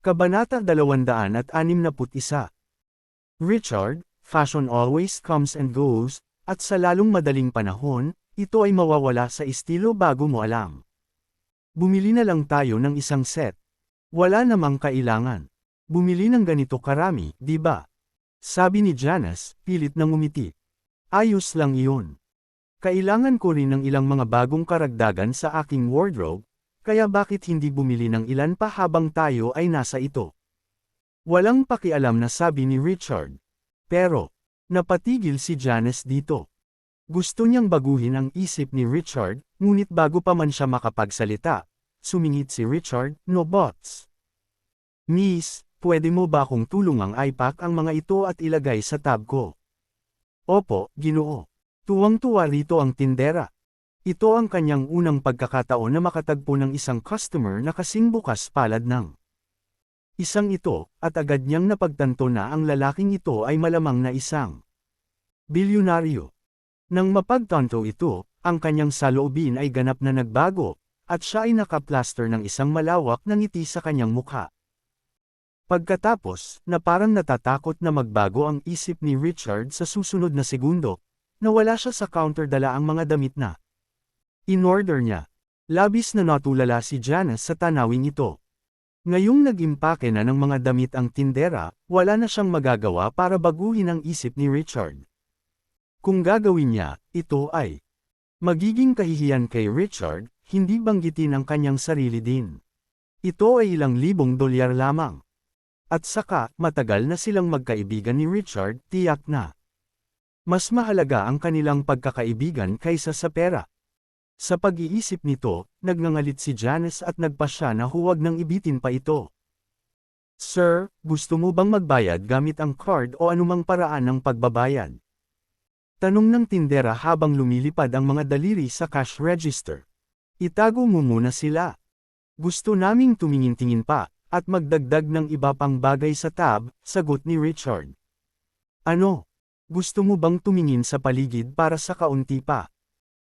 Kabanata 261. Richard, fashion always comes and goes, at sa lalong madaling panahon, ito ay mawawala sa estilo bago mo alam. Bumili na lang tayo ng isang set. Wala namang kailangan. Bumili ng ganito karami, di ba? Sabi ni Janice, pilit na ngumiti. Ayos lang iyon. Kailangan ko rin ng ilang mga bagong karagdagan sa aking wardrobe, kaya bakit hindi bumili ng ilan pa habang tayo ay nasa ito? Walang pakialam na sabi ni Richard. Pero, napatigil si Janice dito. Gusto niyang baguhin ang isip ni Richard, ngunit bago pa man siya makapagsalita, sumingit si Richard, no buts. Miss, pwede mo ba akong tulungang ipack ang mga ito at ilagay sa tab ko? Opo, Ginoo. Tuwang-tuwa rito ang tindera. Ito ang kanyang unang pagkakataon na makatagpo ng isang customer na kasing bukas palad ng isang ito, at agad niyang napagtanto na ang lalaking ito ay malamang na isang bilyonaryo. Nang mapagtanto ito, ang kanyang saloobin ay ganap na nagbago, at siya ay nakaplaster ng isang malawak na ngiti sa kanyang mukha. Pagkatapos, na parang natatakot na magbago ang isip ni Richard sa susunod na segundo, nawala siya sa counter dala ang mga damit na in-order niya. Labis na natulala si Janice sa tanawing ito. Ngayong nag-impake na ng mga damit ang tindera, wala na siyang magagawa para baguhin ang isip ni Richard. Kung gagawin niya, ito ay magiging kahihiyan kay Richard, hindi banggitin ang kanyang sarili din. Ito ay ilang libong dolyar lamang. At saka, matagal na silang magkaibigan ni Richard, tiyak na. Mas mahalaga ang kanilang pagkakaibigan kaysa sa pera. Sa pag-iisip nito, nagngangalit si Janice at nagpasya na huwag nang ibitin pa ito. Sir, gusto mo bang magbayad gamit ang card o anumang paraan ng pagbabayad? Tanong ng tindera habang lumilipad ang mga daliri sa cash register. Itago mo muna sila. Gusto naming tumingin-tingin pa, at magdagdag ng iba pang bagay sa tab, sagot ni Richard. Ano? Gusto mo bang tumingin sa paligid para sa kaunti pa?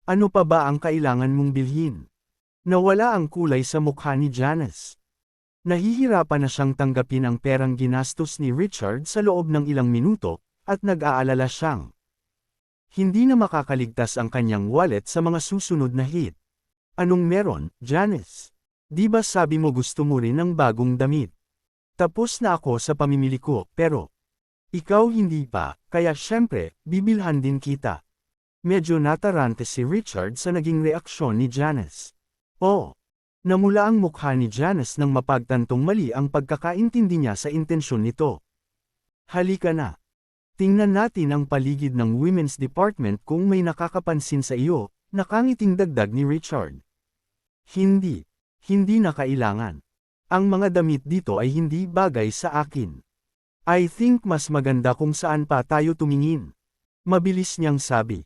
Ano pa ba ang kailangan mong bilhin? Nawala ang kulay sa mukha ni Janice. Nahihirapan na siyang tanggapin ang perang ginastos ni Richard sa loob ng ilang minuto, at nag-aalala siyang hindi na makakaligtas ang kanyang wallet sa mga susunod na hit. Anong meron, Janice? Di ba sabi mo gusto mo rin ng bagong damit? Tapos na ako sa pamimili ko, pero ikaw hindi pa, kaya syempre, bibilhan din kita. Medyo natarante si Richard sa naging reaksyon ni Janice. Oh! Namula ang mukha ni Janice nang mapagtantong mali ang pagkakaintindi niya sa intensyon nito. Halika na. Tingnan natin ang paligid ng women's department kung may nakakapansin sa iyo, nakangiting dagdag ni Richard. Hindi na kailangan. Ang mga damit dito ay hindi bagay sa akin. I think mas maganda kung saan pa tayo tumingin. Mabilis niyang sabi.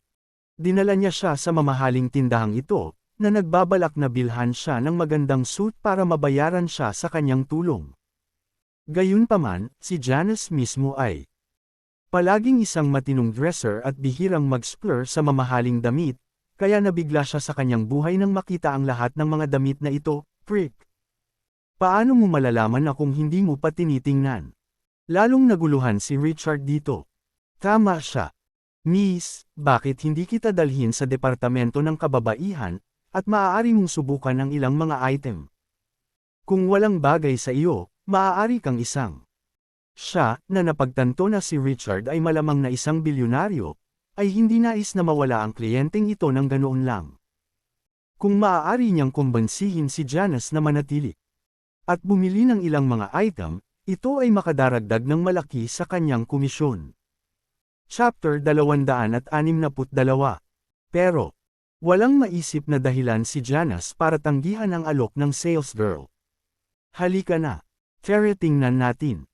Dinala niya siya sa mamahaling tindahang ito, na nagbabalak na bilhan siya ng magandang suit para mabayaran siya sa kanyang tulong. Gayunpaman, si Janice mismo ay palaging isang matinong dresser at bihirang mag-splur sa mamahaling damit, kaya nabigla siya sa kanyang buhay nang makita ang lahat ng mga damit na ito. Prick. Paano mo malalaman na kung hindi mo pa tinitingnan? Lalong naguluhan si Richard dito. Tama siya. Miss, bakit hindi kita dalhin sa departamento ng kababaihan, at maaari mong subukan ang ilang mga item? Kung walang bagay sa iyo, maaari kang isang. Siya, na napagtanto na si Richard ay malamang na isang bilyonaryo, ay hindi nais na mawala ang kliyenteng ito ng ganoon lang. Kung maaari niyang kumbansihin si Janice na manatili at bumili ng ilang mga item, ito ay makadaragdag ng malaki sa kanyang komisyon. Chapter 262. Pero, walang maisip na dahilan si Janice para tanggihan ang alok ng sales girl. Halika na. Tara tingnan natin.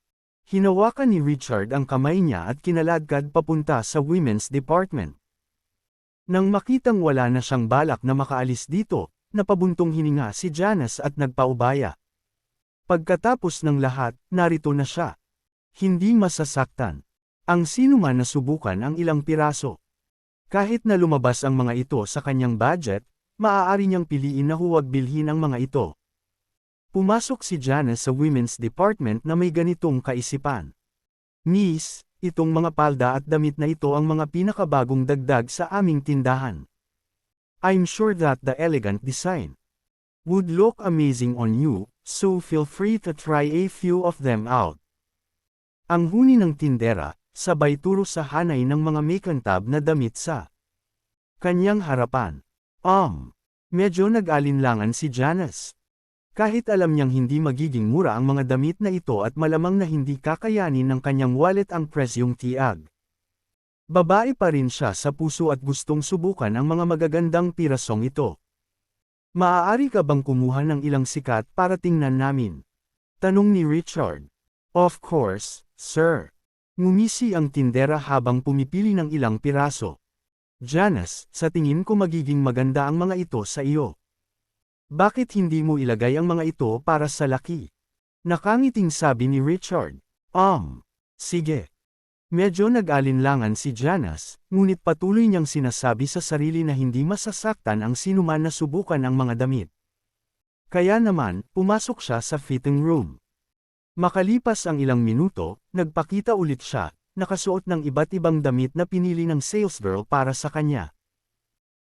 Hinawakan ni Richard ang kamay niya at kinaladkad papunta sa women's department. Nang makitang wala na siyang balak na makaalis dito, napabuntong hininga si Janice at nagpaubaya. Pagkatapos ng lahat, narito na siya. Hindi masasaktan. Ang sinuman na subukan ang ilang piraso. Kahit na lumabas ang mga ito sa kanyang budget, maaari niyang piliin na huwag bilhin ang mga ito. Pumasok si Janice sa women's department na may ganitong kaisipan. Miss, itong mga palda at damit na ito ang mga pinakabagong dagdag sa aming tindahan. I'm sure that the elegant design would look amazing on you, so feel free to try a few of them out. Ang huni ng tindera, sabay turo sa hanay ng mga makantab na damit sa kanyang harapan. Medyo nag-alinlangan si Janice. Kahit alam niyang hindi magiging mura ang mga damit na ito at malamang na hindi kakayanin ng kanyang wallet ang presyong tiag. Babae pa rin siya sa puso at gustong subukan ang mga magagandang pirasong ito. Maaari ka bang kumuha ng ilang sikat para tingnan namin? Tanong ni Richard. Of course, sir. Ngumisi ang tindera habang pumipili ng ilang piraso. Janice, sa tingin ko magiging maganda ang mga ito sa iyo. Bakit hindi mo ilagay ang mga ito para sa laki? Nakangiting sabi ni Richard. Sige. Medyo nag-alinlangan si Janice, ngunit patuloy niyang sinasabi sa sarili na hindi masasaktan ang sinuman na subukan ang mga damit. Kaya naman, pumasok siya sa fitting room. Makalipas ang ilang minuto, nagpakita ulit siya, nakasuot ng iba't ibang damit na pinili ng salesgirl para sa kanya.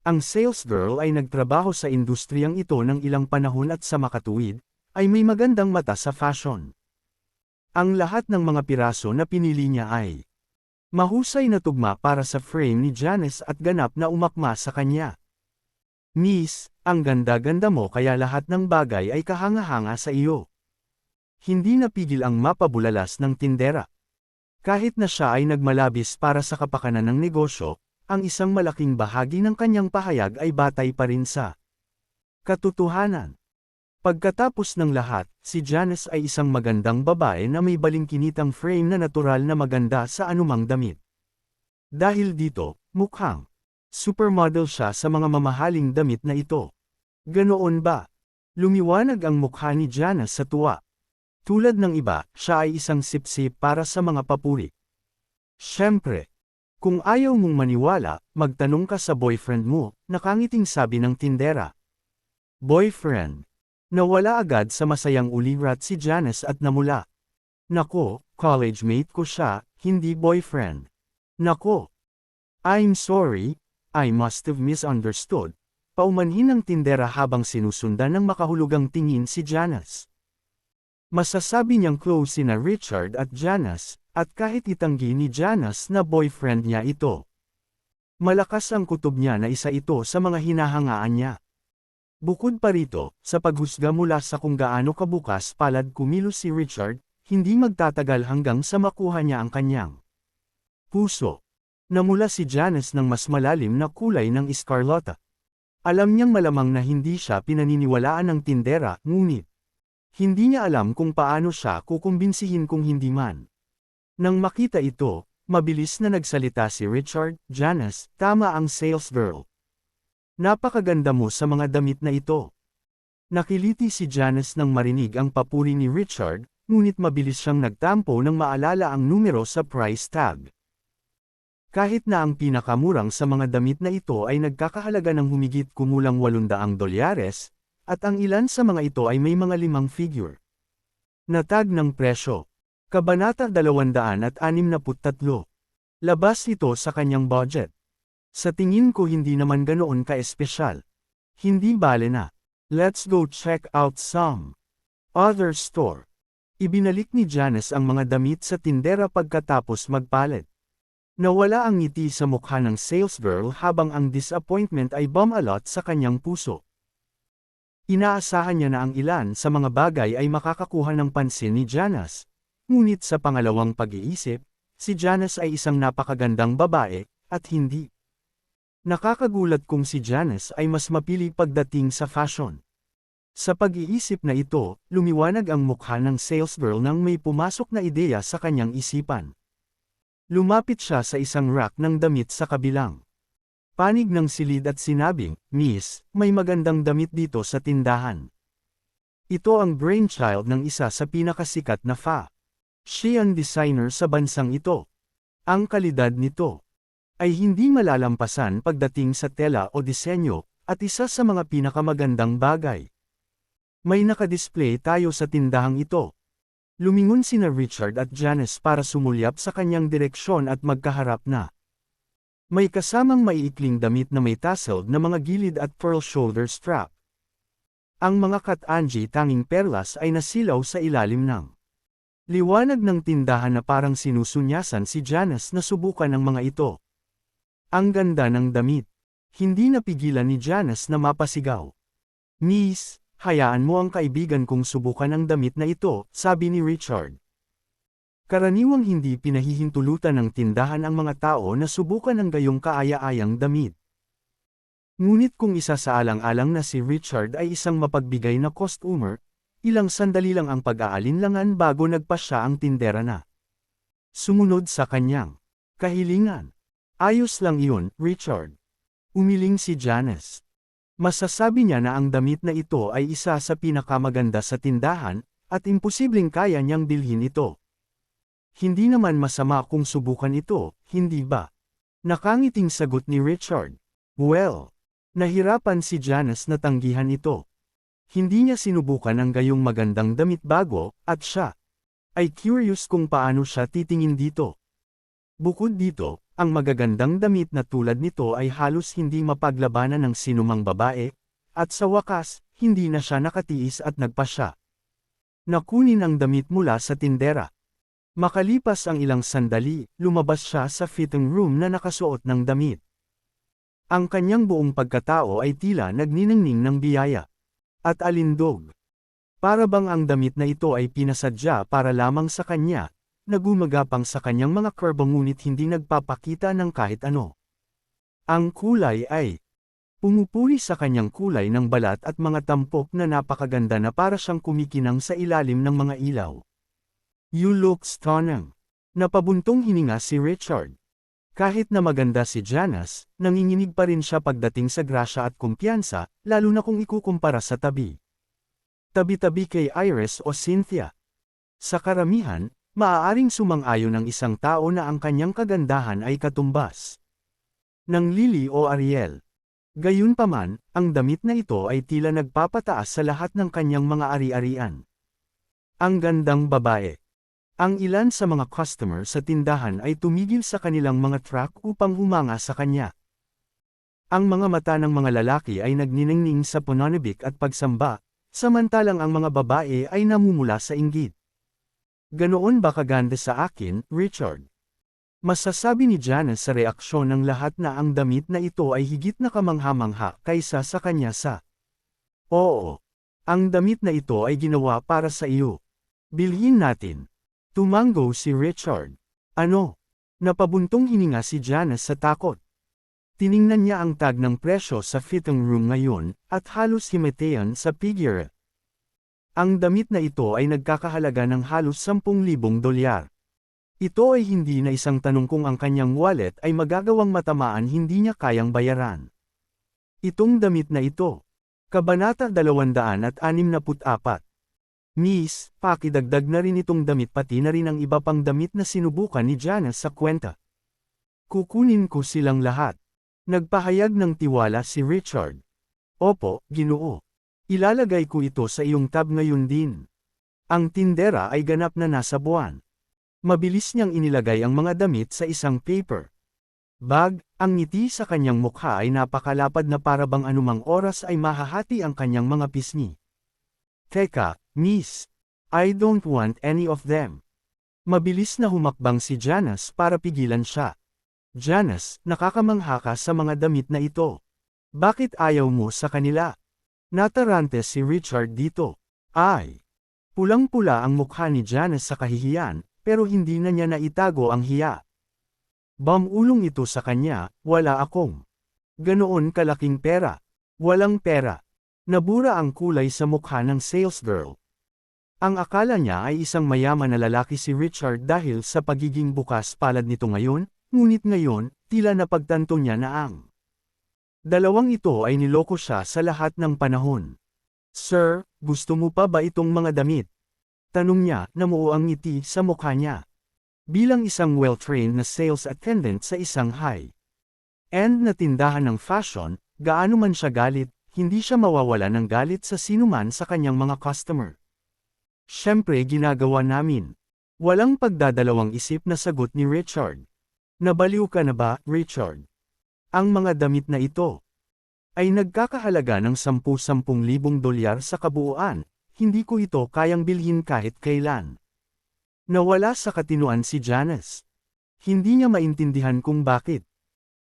Ang salesgirl ay nagtrabaho sa industriyang ito ng ilang panahon at sa makatuwid, ay may magandang mata sa fashion. Ang lahat ng mga piraso na pinili niya ay mahusay na tugma para sa frame ni Janice at ganap na umakma sa kanya. Miss, ang ganda-ganda mo kaya lahat ng bagay ay kahanga-hanga sa iyo. Hindi napigil ang mapabulalas ng tindera. Kahit na siya ay nagmalabis para sa kapakanan ng negosyo, ang isang malaking bahagi ng kanyang pahayag ay batay pa rin sa katotohanan. Pagkatapos ng lahat, si Janice ay isang magandang babae na may balingkinitang frame na natural na maganda sa anumang damit. Dahil dito, mukhang supermodel siya sa mga mamahaling damit na ito. Ganoon ba? Lumiwanag ang mukha ni Janice sa tuwa. Tulad ng iba, siya ay isang sipsip para sa mga papuri. Siyempre. Kung ayaw mong maniwala, magtanong ka sa boyfriend mo, nakangiting sabi ng tindera. Boyfriend. Nawala agad sa masayang ulirat si Janice at namula. Nako, college mate ko siya, hindi boyfriend. Nako. I'm sorry, I must have misunderstood. Paumanhin ng tindera habang sinusundan ng makahulugang tingin si Janice. Masasabi niyang close sina Richard at Janice, at kahit itanggi ni Janice na boyfriend niya ito. Malakas ang kutob niya na isa ito sa mga hinahangaan niya. Bukod pa rito, sa paghusga mula sa kung gaano kabukas palad kumilos si Richard, hindi magtatagal hanggang sa makuha niya ang kanyang puso. Namula si Janice ng mas malalim na kulay ng eskarlata. Alam niyang malamang na hindi siya pinaniniwalaan ng tindera, ngunit hindi niya alam kung paano siya kukumbinsihin kung hindi man. Nang makita ito, mabilis na nagsalita si Richard. Janice, tama ang salesgirl. Napakaganda mo sa mga damit na ito. Nakiliti si Janice nang marinig ang papuri ni Richard, ngunit mabilis siyang nagtampo nang maalala ang numero sa price tag. Kahit na ang pinakamurang sa mga damit na ito ay nagkakahalaga ng humigit kumulang $800, at ang ilan sa mga ito ay may mga 5 figure na tag ng presyo. Kabanata 263. Labas ito sa kanyang budget. Sa tingin ko hindi naman ganoon ka-espesyal. Hindi bale na. Let's go check out some other store. Ibinalik ni Janice ang mga damit sa tindera pagkatapos magpalit. Nawala ang ngiti sa mukha ng salesgirl habang ang disappointment ay bumalot sa kanyang puso. Inaasahan niya na ang ilan sa mga bagay ay makakakuha ng pansin ni Janice. Ngunit sa pangalawang pag-iisip, si Janice ay isang napakagandang babae, at hindi. Nakakagulat kung si Janice ay mas mapili pagdating sa fashion. Sa pag-iisip na ito, lumiwanag ang mukha ng salesgirl nang may pumasok na ideya sa kanyang isipan. Lumapit siya sa isang rack ng damit sa kabilang panig ng silid at sinabing, Miss, may magandang damit dito sa tindahan. Ito ang brainchild ng isa sa pinakasikat na fashion designer sa bansang ito. Ang kalidad nito ay hindi malalampasan pagdating sa tela o disenyo, at isa sa mga pinakamagandang bagay. May nakadisplay tayo sa tindahang ito. Lumingon sina Richard at Janice para sumulyap sa kanyang direksyon at magkaharap na. May kasamang maiikling damit na may tasseled na mga gilid at pearl shoulder strap. Ang mga kat-anji tanging perlas ay nasilaw sa ilalim ng liwanag ng tindahan na parang sinusunyasan si Janice na subukan ang mga ito. Ang ganda ng damit. Hindi napigilan ni Janice na mapasigaw. Miss, hayaan mo ang kaibigan kong subukan ang damit na ito, sabi ni Richard. Karaniwang hindi pinahihintulutan ng tindahan ang mga tao na subukan ang gayong kaaya-ayang damit. Ngunit kung isa sa alang-alang na si Richard ay isang mapagbigay na customer, ilang sandali lang ang pag-aalinlangan bago nagpasya ang tindera na sumunod sa kanyang kahilingan. Ayos lang iyon, Richard. Umiling si Janice. Masasabi niya na ang damit na ito ay isa sa pinakamaganda sa tindahan, at imposibleng kaya niyang bilhin ito. Hindi naman masama kung subukan ito, hindi ba? Nakangiting sagot ni Richard. Well, nahirapan si Janice na tanggihan ito. Hindi niya sinubukan ang gayong magandang damit bago, at siya ay curious kung paano siya titingin dito. Bukod dito, ang magagandang damit na tulad nito ay halos hindi mapaglabanan ng sinumang babae, at sa wakas, hindi na siya nakatiis at nagpasya nakunin ang damit mula sa tindera. Makalipas ang ilang sandali, lumabas siya sa fitting room na nakasuot ng damit. Ang kanyang buong pagkatao ay tila nagniningning ng biyaya at alindog. Para bang ang damit na ito ay pinasadya para lamang sa kanya, na gumagapang sa kanyang mga kurbo ngunit hindi nagpapakita ng kahit ano. Ang kulay ay pumupuri sa kanyang kulay ng balat at mga tampok na napakaganda na para siyang kumikinang sa ilalim ng mga ilaw. You look stunning. Napabuntong hininga si Richard. Kahit na maganda si Janice, nanginginig pa rin siya pagdating sa grasya at kumpiyansa, lalo na kung ikukumpara sa tabi. Tabi-tabi kay Iris o Cynthia. Sa karamihan, maaaring sumang-ayon ng isang tao na ang kanyang kagandahan ay katumbas ng Lily o Ariel. Gayunpaman, ang damit na ito ay tila nagpapataas sa lahat ng kanyang mga ari-arian. Ang gandang babae. Ang ilan sa mga customer sa tindahan ay tumigil sa kanilang mga truck upang humanga sa kanya. Ang mga mata ng mga lalaki ay nagniningning sa pananabik at pagsamba, samantalang ang mga babae ay namumula sa inggit. Ganoon ba kaganda sa akin, Richard? Masasabi ni Janice sa reaksyon ng lahat na ang damit na ito ay higit na kamangha-mangha kaysa sa kanya sa Oo. Ang damit na ito ay ginawa para sa iyo. Bilhin natin. Tumango si Richard. Ano? Napabuntong hininga si Janice sa takot. Tiningnan niya ang tag ng presyo sa fitting room ngayon, at halos himatayan sa figure. Ang damit na ito ay nagkakahalaga ng halos 10,000 dolyar. Ito ay hindi na isang tanong kung ang kanyang wallet ay magagawang matamaan hindi niya kayang bayaran. Itong damit na ito. Kabanata 264. Miss, pakidagdag na rin itong damit pati na rin ang iba pang damit na sinubukan ni Janice sa kwenta. Kukunin ko silang lahat. Nagpahayag ng tiwala si Richard. Opo, Ginoo. Ilalagay ko ito sa iyong tab ngayon din. Ang tindera ay ganap na nasa buwan. Mabilis niyang inilagay ang mga damit sa isang paper bag. Ang ngiti sa kanyang mukha ay napakalapad na para bang anumang oras ay mahahati ang kanyang mga pisngi. Teka, miss. I don't want any of them. Mabilis na humakbang si Janice para pigilan siya. Janice, nakakamangha ka sa mga damit na ito. Bakit ayaw mo sa kanila? Natarante si Richard dito. Ay. Pulang-pula ang mukha ni Janice sa kahihiyan, pero hindi na niya naitago ang hiya. Bamulong ito sa kanya, wala akong ganoon kalaking pera. Walang pera. Nabura ang kulay sa mukha ng salesgirl. Ang akala niya ay isang mayaman na lalaki si Richard dahil sa pagiging bukas palad nito ngayon, ngunit ngayon, tila napagtanto niya na ang dalawang ito ay niloko siya sa lahat ng panahon. Sir, gusto mo pa ba itong mga damit? Tanong niya, namuo ang ngiti sa mukha niya. Bilang isang well-trained na sales attendant sa isang high-end na tindahan ng fashion, gaano man siya galit, hindi siya mawawala ng galit sa sinuman sa kanyang mga customer. Siyempre ginagawa namin. Walang pagdadalawang isip na sagot ni Richard. Nabaliw ka na ba, Richard? Ang mga damit na ito ay nagkakahalaga ng $10,000 sa kabuuan, hindi ko ito kayang bilhin kahit kailan. Nawala sa katinuan si Janice. Hindi niya maintindihan kung bakit.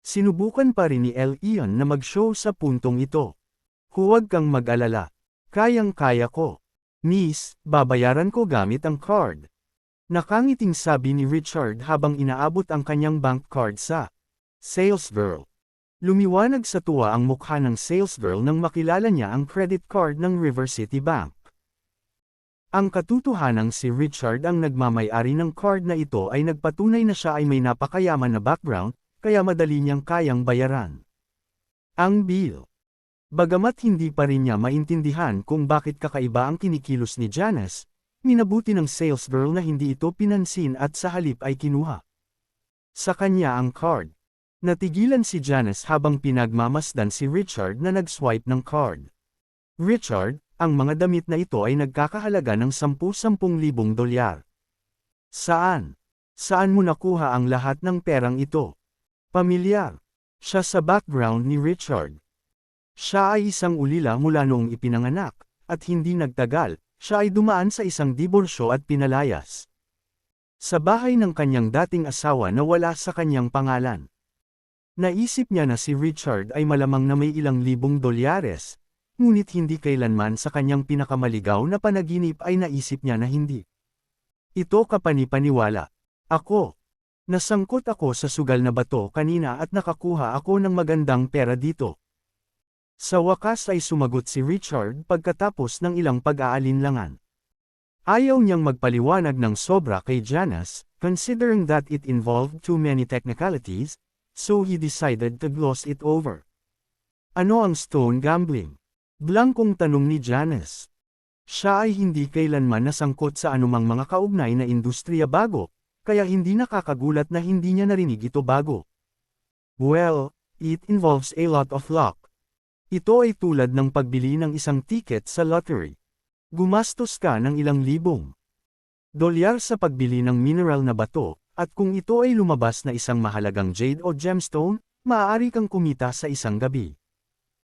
Sinubukan pa rin ni Ian na mag-show sa puntong ito. Huwag kang mag-alala. Kayang-kaya ko. Miss, babayaran ko gamit ang card. Nakangiting sabi ni Richard habang inaabot ang kanyang bank card sa salesgirl. Lumiwanag sa tuwa ang mukha ng salesgirl nang makilala niya ang credit card ng River City Bank. Ang katotohanang si Richard ang nagmamay-ari ng card na ito ay nagpatunay na siya ay may napakayaman na background, kaya madali niyang kayang bayaran ang bill. Bagamat hindi pa rin niya maintindihan kung bakit kakaiba ang kinikilos ni Janice, minabuti ng salesgirl na hindi ito pinansin at sa halip ay kinuha sa kanya ang card. Natigilan si Janice habang pinagmamasdan si Richard na nag-swipe ng card. Richard, ang mga damit na ito ay nagkakahalaga ng $10,000. Saan? Saan mo nakuha ang lahat ng perang ito? Pamilyar siya sa background ni Richard. Siya ay isang ulila mula noong ipinanganak, at hindi nagtagal, siya ay dumaan sa isang diborsyo at pinalayas sa bahay ng kanyang dating asawa na wala sa kanyang pangalan. Naisip niya na si Richard ay malamang na may ilang libong dolyares, ngunit hindi kailanman sa kanyang pinakamaligaw na panaginip ay naisip niya na hindi ito kapani-paniwala. Ako. Nasangkot ako sa sugal na bato kanina at nakakuha ako ng magandang pera dito. Sa wakas ay sumagot si Richard pagkatapos ng ilang pag-aalinlangan. Ayaw niyang magpaliwanag ng sobra kay Janice, considering that it involved too many technicalities, so he decided to gloss it over. Ano ang stone gambling? Blankong tanong ni Janice. Siya ay hindi kailanman nasangkot sa anumang mga kaugnay na industriya bago, kaya hindi nakakagulat na hindi niya narinig ito bago. Well, it involves a lot of luck. Ito ay tulad ng pagbili ng isang ticket sa lottery. Gumastos ka ng ilang libong dolyar sa pagbili ng mineral na bato, at kung ito ay lumabas na isang mahalagang jade o gemstone, maaari kang kumita sa isang gabi.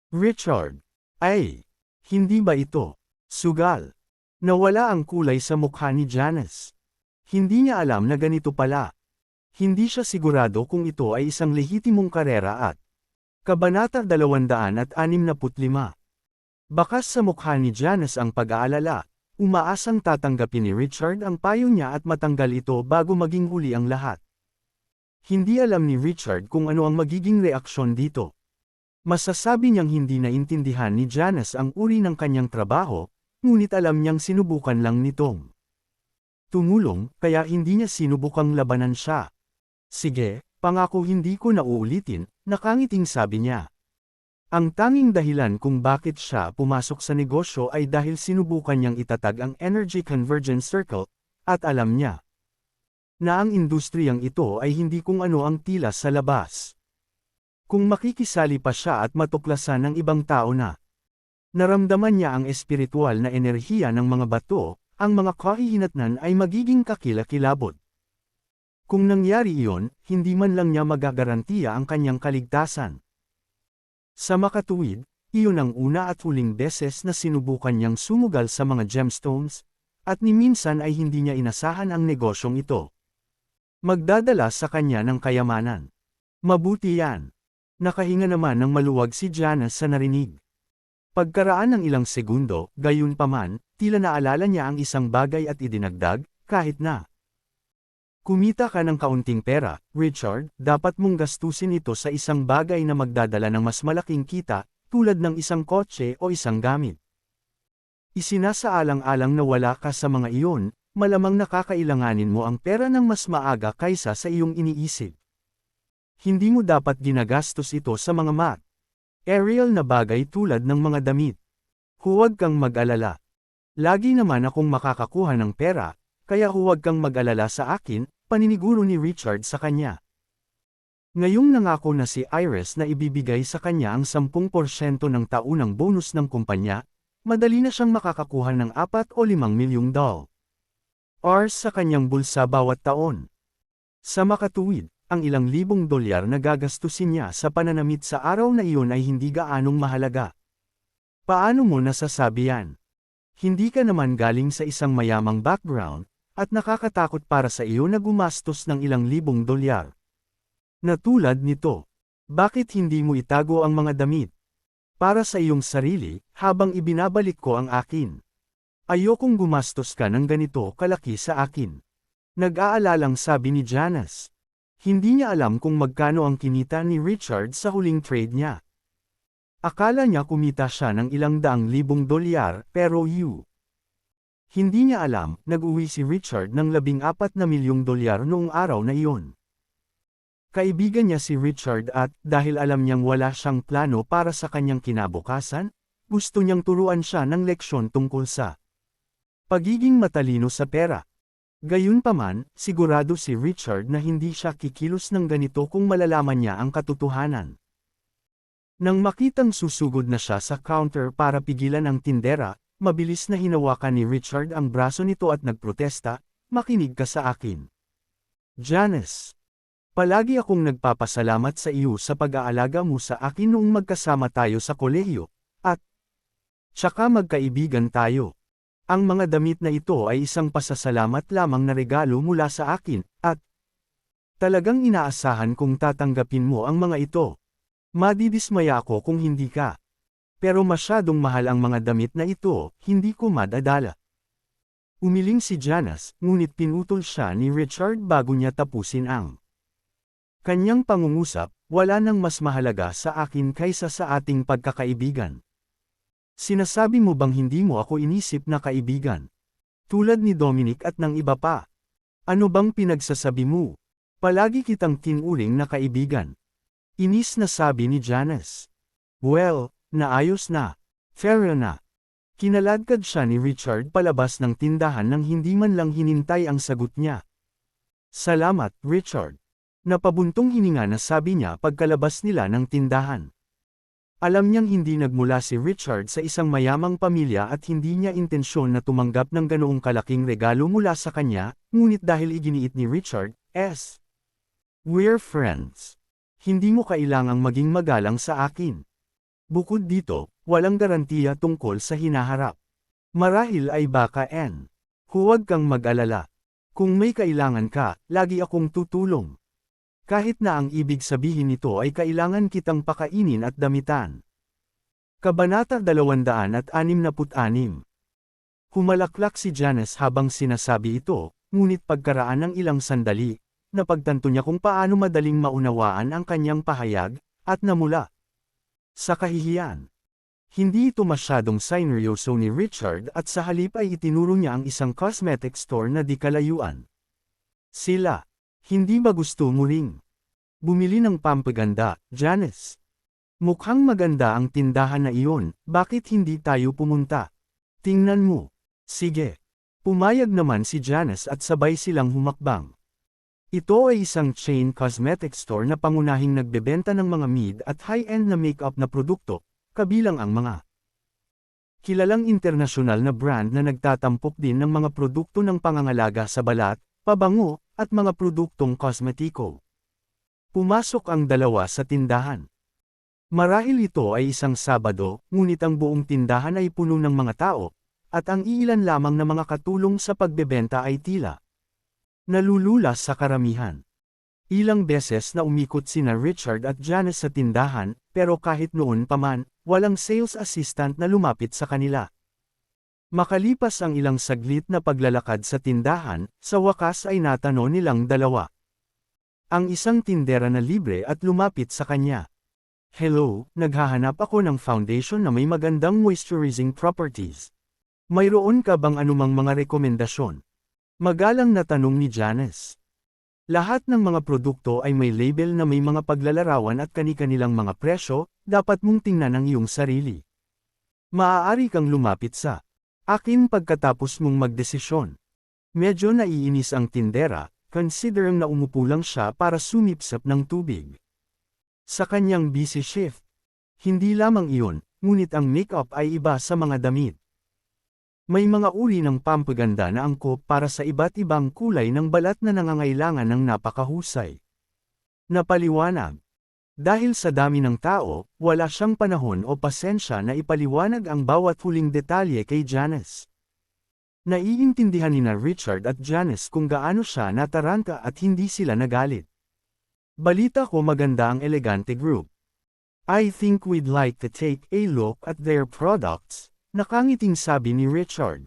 Richard. Ay, hindi ba ito sugal? Nawala ang kulay sa mukha ni Janice. Hindi niya alam na ganito pala. Hindi siya sigurado kung ito ay isang lehitimong karera at Kabanata 265. Bakas sa mukha ni Janice ang pag-aalala, umaasang tatanggapin ni Richard ang payo niya at matanggal ito bago maging huli ang lahat. Hindi alam ni Richard kung ano ang magiging reaksyon dito. Masasabi niyang hindi naintindihan ni Janice ang uri ng kanyang trabaho, ngunit alam niyang sinubukan lang nitong tumulong, kaya hindi niya sinubukang labanan siya. Sige, pangako hindi ko na uulitin, nakangiting sabi niya. Ang tanging dahilan kung bakit siya pumasok sa negosyo ay dahil sinubukan niyang itatag ang Energy Convergence Circle, at alam niya na ang industriyang ito ay hindi kung ano ang tila sa labas. Kung makikisali pa siya at matuklasan ng ibang tao na naramdaman niya ang espiritual na enerhiya ng mga bato, ang mga kahihinatnan ay magiging kakilakilabot. Kung nangyari iyon, hindi man lang niya magagarantiya ang kanyang kaligtasan. Sa makatuwid, iyon ang una at huling beses na sinubukan niyang sumugal sa mga gemstones, at ni minsan ay hindi niya inasahan ang negosyong ito magdadala sa kanya ng kayamanan. Mabuti yan. Nakahinga naman ng maluwag si Janice sa narinig. Pagkaraan ng ilang segundo, gayunpaman, tila naalala niya ang isang bagay at idinagdag, kahit na kumita ka ng kaunting pera, Richard, dapat mong gastusin ito sa isang bagay na magdadala ng mas malaking kita, tulad ng isang kotse o isang gamit. Isinasaalang-alang na wala ka sa mga iyon, malamang nakakailanganin mo ang pera ng mas maaga kaysa sa iyong iniisip. Hindi mo dapat ginagastos ito sa mga material na bagay tulad ng mga damit. Huwag kang mag-alala. Lagi naman akong makakakuha ng pera, kaya huwag kang mag-alala sa akin, paniniguro ni Richard sa kanya. Ngayong nangako na si Iris na ibibigay sa kanya ang 10% ng taunang bonus ng kumpanya, madali na siyang makakakuha ng 4 o 5 milyong dollars sa kanyang bulsa bawat taon. Sa makatuwid, ang ilang libong dolyar na gagastusin niya sa pananamit sa araw na iyon ay hindi gaanong mahalaga. Paano mo nasasabi yan? Hindi ka naman galing sa isang mayamang background, at nakakatakot para sa iyo na gumastos ng ilang libong dolyar. Na tulad nito, bakit hindi mo itago ang mga damit? Para sa iyong sarili, habang ibinabalik ko ang akin. Ayokong gumastos ka ng ganito kalaki sa akin. Nag-aalalang sabi ni Janice. Hindi niya alam kung magkano ang kinita ni Richard sa huling trade niya. Akala niya kumita siya ng ilang daang libong dolyar, pero hindi niya alam, nag-uwi si Richard ng 14 na milyong dolyar noong araw na iyon. Kaibigan niya si Richard at, dahil alam niyang wala siyang plano para sa kanyang kinabukasan, gusto niyang turuan siya ng leksyon tungkol sa pagiging matalino sa pera. Gayunpaman, sigurado si Richard na hindi siya kikilos ng ganito kung malalaman niya ang katotohanan. Nang makitang susugod na siya sa counter para pigilan ang tindera, mabilis na hinawakan ni Richard ang braso nito at nagprotesta, "Makinig ka sa akin. Janice. Palagi akong nagpapasalamat sa iyo sa pag-aalaga mo sa akin noong magkasama tayo sa kolehiyo, at tsaka magkaibigan tayo. Ang mga damit na ito ay isang pasasalamat lamang na regalo mula sa akin, at talagang inaasahan kong tatanggapin mo ang mga ito. Madidismaya ako kung hindi ka. Pero masyadong mahal ang mga damit na ito, hindi ko madadala." Umiling si Janice, ngunit pinutol siya ni Richard bago niya tapusin ang kanyang pangungusap. "Wala nang mas mahalaga sa akin kaysa sa ating pagkakaibigan. Sinasabi mo bang hindi mo ako inisip na kaibigan? Tulad ni Dominic at ng iba pa. Ano bang pinagsasabi mo? Palagi kitang tinuring na kaibigan." Inis na sabi ni Janice. "Well, naayos na. Fair na." Kinaladkad siya ni Richard palabas ng tindahan nang hindi man lang hinintay ang sagot niya. "Salamat, Richard." Napabuntong hininga na sabi niya pagkalabas nila ng tindahan. Alam niyang hindi nagmula si Richard sa isang mayamang pamilya at hindi niya intensyon na tumanggap ng ganoong kalaking regalo mula sa kanya, ngunit dahil iginiit ni Richard, "We're friends. Hindi mo kailangang maging magalang sa akin. Bukod dito, walang garantiya tungkol sa hinaharap. Marahil ay baka huwag kang mag-alala. Kung may kailangan ka, lagi akong tutulong. Kahit na ang ibig sabihin nito ay kailangan kitang pakainin at damitan." Kabanata 266. Humalaklak si Janice habang sinasabi ito, ngunit pagkaraan ng ilang sandali, napagtanto niya kung paano madaling maunawaan ang kanyang pahayag, at namula sa kahihiyan. Hindi ito masyadong sineryoso ni Richard at sa halip ay itinuro niya ang isang cosmetic store na di kalayuan. Sila. "Hindi ba gusto mo ring bumili ng pampaganda, Janice? Mukhang maganda ang tindahan na iyon, bakit hindi tayo pumunta? Tingnan mo." "Sige." Pumayag naman si Janice at sabay silang humakbang. Ito ay isang chain cosmetic store na pangunahing nagbebenta ng mga mid at high-end na makeup na produkto, kabilang ang mga kilalang internasyonal na brand na nagtatampok din ng mga produkto ng pangangalaga sa balat, pabango, at mga produktong kosmetiko. Pumasok ang dalawa sa tindahan. Marahil ito ay isang Sabado, ngunit ang buong tindahan ay puno ng mga tao, at ang iilan lamang na mga katulong sa pagbebenta ay tila nalulula sa karamihan. Ilang beses na umikot sina Richard at Janice sa tindahan, pero kahit noon pa man, walang sales assistant na lumapit sa kanila. Makalipas ang ilang saglit na paglalakad sa tindahan, sa wakas ay natano nilang dalawa ang isang tindera na libre at lumapit sa kanya. "Hello, naghahanap ako ng foundation na may magandang moisturizing properties. Mayroon ka bang anumang mga rekomendasyon?" Magalang na tanong ni Janice. Lahat ng mga produkto ay may label na may mga paglalarawan at kani-kanilang mga presyo, dapat mong tingnan ang iyong sarili. Maaari kang lumapit sa akin pagkatapos mong magdesisyon. Medyo naiinis ang tindera, considering na umupo lang siya para sumipsap ng tubig. Sa kanyang busy shift. Hindi lamang iyon, ngunit ang makeup ay iba sa mga damit. May mga uri ng pampaganda na angkop para sa iba't ibang kulay ng balat na nangangailangan ng napakahusay. Napaliwanag. Dahil sa dami ng tao, wala siyang panahon o pasensya na ipaliwanag ang bawat huling detalye kay Janice. Naiintindihan nina Richard at Janice kung gaano siya nataranta at hindi sila nagalit. Balita ko maganda ang Elegante Group. I think we'd like to take a look at their products, nakangiting sabi ni Richard.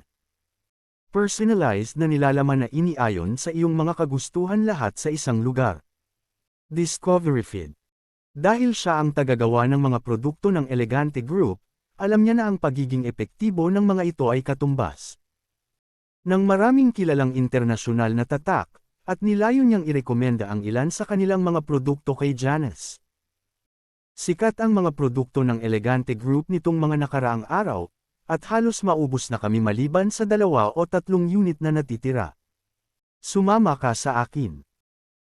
Personalized na nilalaman na iniayon sa iyong mga kagustuhan lahat sa isang lugar. Discovery Feed. Dahil siya ang tagagawa ng mga produkto ng Elegante Group, alam niya na ang pagiging epektibo ng mga ito ay katumbas ng maraming kilalang internasyonal na tatak, at nilayo niyang irekomenda ang ilan sa kanilang mga produkto kay Janice. Sikat ang mga produkto ng Elegante Group nitong mga nakaraang araw, at halos maubos na kami maliban sa 2 o 3 unit na natitira. Sumama ka sa akin.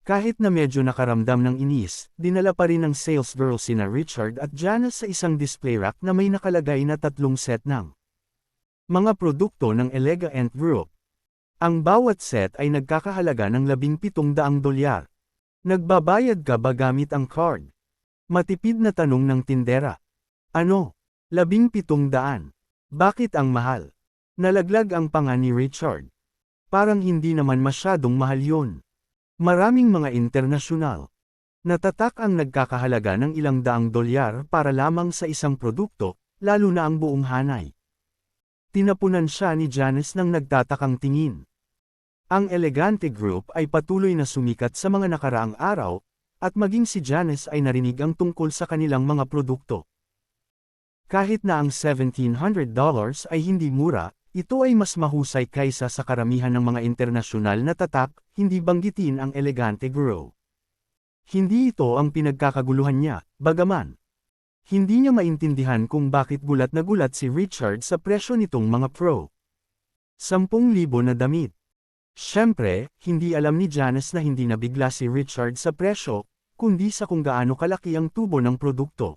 Kahit na medyo nakaramdam ng inis, dinala pa rin ng sales girl sina Richard at Janice sa isang display rack na may nakalagay na 3 set ng mga produkto ng Elegante Group. Ang bawat set ay nagkakahalaga ng $1,700. Nagbabayad ka ba gamit ang card? Matipid na tanong ng tindera. Ano? 1,700. Bakit ang mahal? Nalaglag ang panga ni Richard. Parang hindi naman masyadong mahal yun. Maraming mga internasyonal na tatak ang nagkakahalaga ng ilang $100 para lamang sa isang produkto, lalo na ang buong hanay. Tinapunan siya ni Janice ng nagtatakang tingin. Ang Elegante Group ay patuloy na sumikat sa mga nakaraang araw, at maging si Janice ay narinig ang tungkol sa kanilang mga produkto. Kahit na ang $1,700 ay hindi mura, ito ay mas mahusay kaysa sa karamihan ng mga internasyonal na tatak, hindi banggitin ang Elegante Group. Hindi ito ang pinagkakaguluhan niya, bagaman. Hindi niya maintindihan kung bakit gulat na gulat si Richard sa presyo nitong mga pro. 10,000 na damit. Siyempre, hindi alam ni Janice na hindi nabigla si Richard sa presyo, kundi sa kung gaano kalaki ang tubo ng produkto.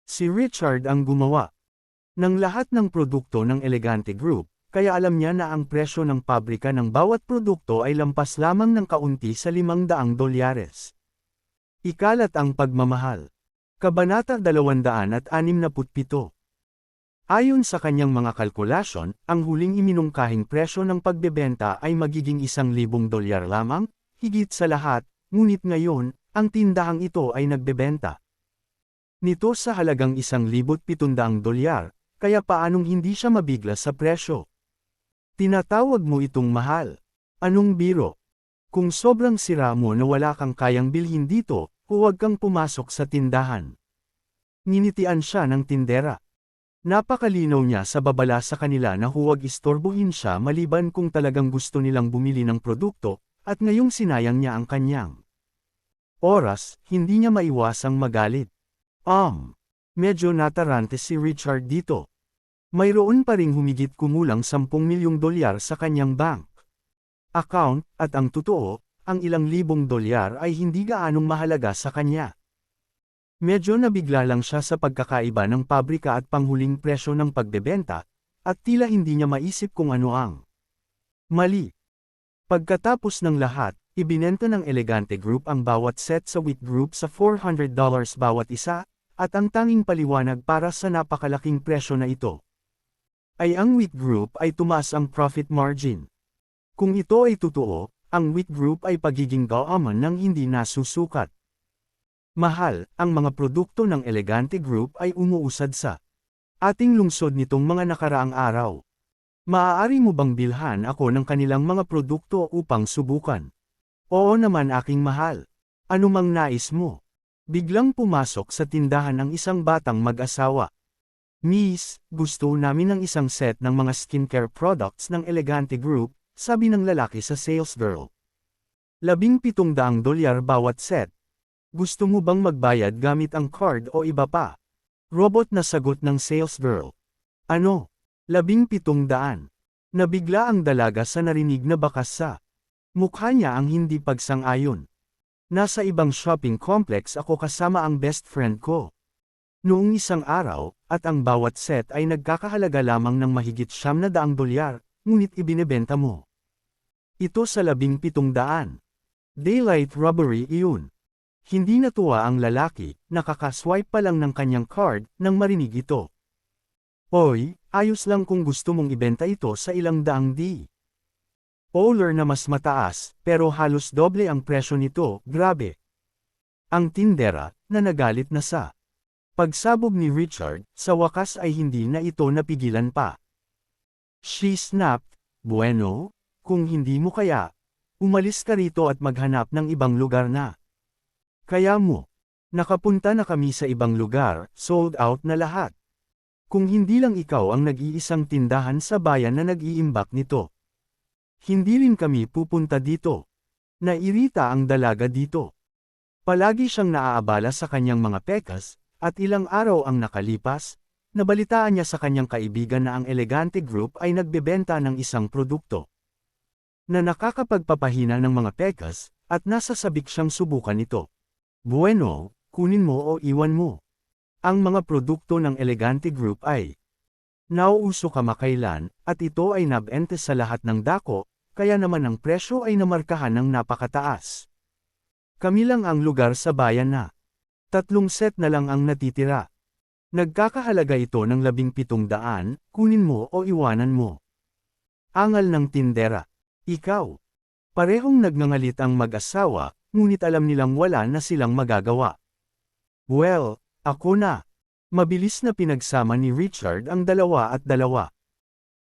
Si Richard ang gumawa ng lahat ng produkto ng Elegante Group, kaya alam niya na ang presyo ng pabrika ng bawat produkto ay lampas lamang ng kaunti sa $500. Ikalat ang pagmamahal. Kabanata 267. Ayon sa kanyang mga kalkulasyon, ang huling iminungkahing presyo ng pagbebenta ay magiging $1,000 lamang, higit sa lahat, ngunit ngayon, ang tindahang ito ay nagbebenta nito sa halagang $1,700, kaya paanong hindi siya mabigla sa presyo? Tinatawag mo itong mahal. Anong biro? Kung sobrang sira mo na wala kang kayang bilhin dito, huwag kang pumasok sa tindahan. Nginitian siya ng tindera. Napakalinaw niya sa babala sa kanila na huwag istorbohin siya maliban kung talagang gusto nilang bumili ng produkto, at ngayong sinayang niya ang kanyang oras, hindi niya maiwasang magalit. Medyo natarante si Richard dito. Mayroon pa ring humigit kumulang $10 milyong sa kanyang bank account, at ang totoo, ang ilang $1,000 ay hindi gaanong mahalaga sa kanya. Medyo nabigla lang siya sa pagkakaiba ng pabrika at panghuling presyo ng pagbebenta, at tila hindi niya maisip kung ano ang mali. Pagkatapos ng lahat, ibinenta ng Elegante Group ang bawat set sa Wheat Group sa $400 bawat isa, at ang tanging paliwanag para sa napakalaking presyo na ito ay ang Wheat Group ay tumaas ang profit margin. Kung ito ay totoo, ang Wheat Group ay pagiging gaaman ng hindi nasusukat. Mahal, ang mga produkto ng Elegante Group ay umuusad sa ating lungsod nitong mga nakaraang araw. Maaari mo bang bilhan ako ng kanilang mga produkto upang subukan? Oo naman aking mahal. Ano mang nais mo? Biglang pumasok sa tindahan ang isang batang mag-asawa. Miss, gusto namin ng isang set ng mga skincare products ng Elegante Group, sabi ng lalaki sa sales girl. $1,700 bawat set. Gusto mo bang magbayad gamit ang card o iba pa? Robot na sagot ng sales girl. Ano? 1,700. Nabigla ang dalaga sa narinig na bakas sa mukha niya ang hindi pagsang-ayon. Nasa ibang shopping complex ako kasama ang best friend ko. Noong isang araw, at ang bawat set ay nagkakahalaga lamang ng mahigit $700, ngunit ibinebenta mo ito sa 1700. Daylight robbery iyon. Hindi natuwa ang lalaki, nakakaswipe pa lang ng kanyang card nang marinig ito. Oy, ayos lang kung gusto mong ibenta ito sa $100. Polar na mas mataas, pero halos doble ang presyo nito, grabe. Ang tindera, na nagalit na sa pagsabog ni Richard, sa wakas ay hindi na ito napigilan pa. She snapped, "Bueno, kung hindi mo kaya, umalis ka rito at maghanap ng ibang lugar na. Kaya mo. Nakapunta na kami sa ibang lugar, sold out na lahat. Kung hindi lang ikaw ang nag-iisang tindahan sa bayan na nag-iimbak nito. Hindi rin kami pupunta dito." Nairita ang dalaga dito. Palagi siyang naaabala sa kanyang mga pekas, at ilang araw ang nakalipas, nabalitaan niya sa kanyang kaibigan na ang Elegante Group ay nagbebenta ng isang produkto na nakakapagpapahina ng mga pekas, at nasasabik siyang subukan ito. Bueno, kunin mo o iwan mo. Ang mga produkto ng Elegante Group ay nauuso kamakailan, at ito ay nabenta sa lahat ng dako, kaya naman ang presyo ay namarkahan ng napakataas. Kami lang ang lugar sa bayan na 3 set na lang ang natitira. Nagkakahalaga ito ng 1700, kunin mo o iwanan mo. Angal ng tindera. Ikaw. Parehong nagngangalit ang mag-asawa, ngunit alam nilang wala na silang magagawa. Well, ako na. Mabilis na pinagsama ni Richard ang 2 at 2.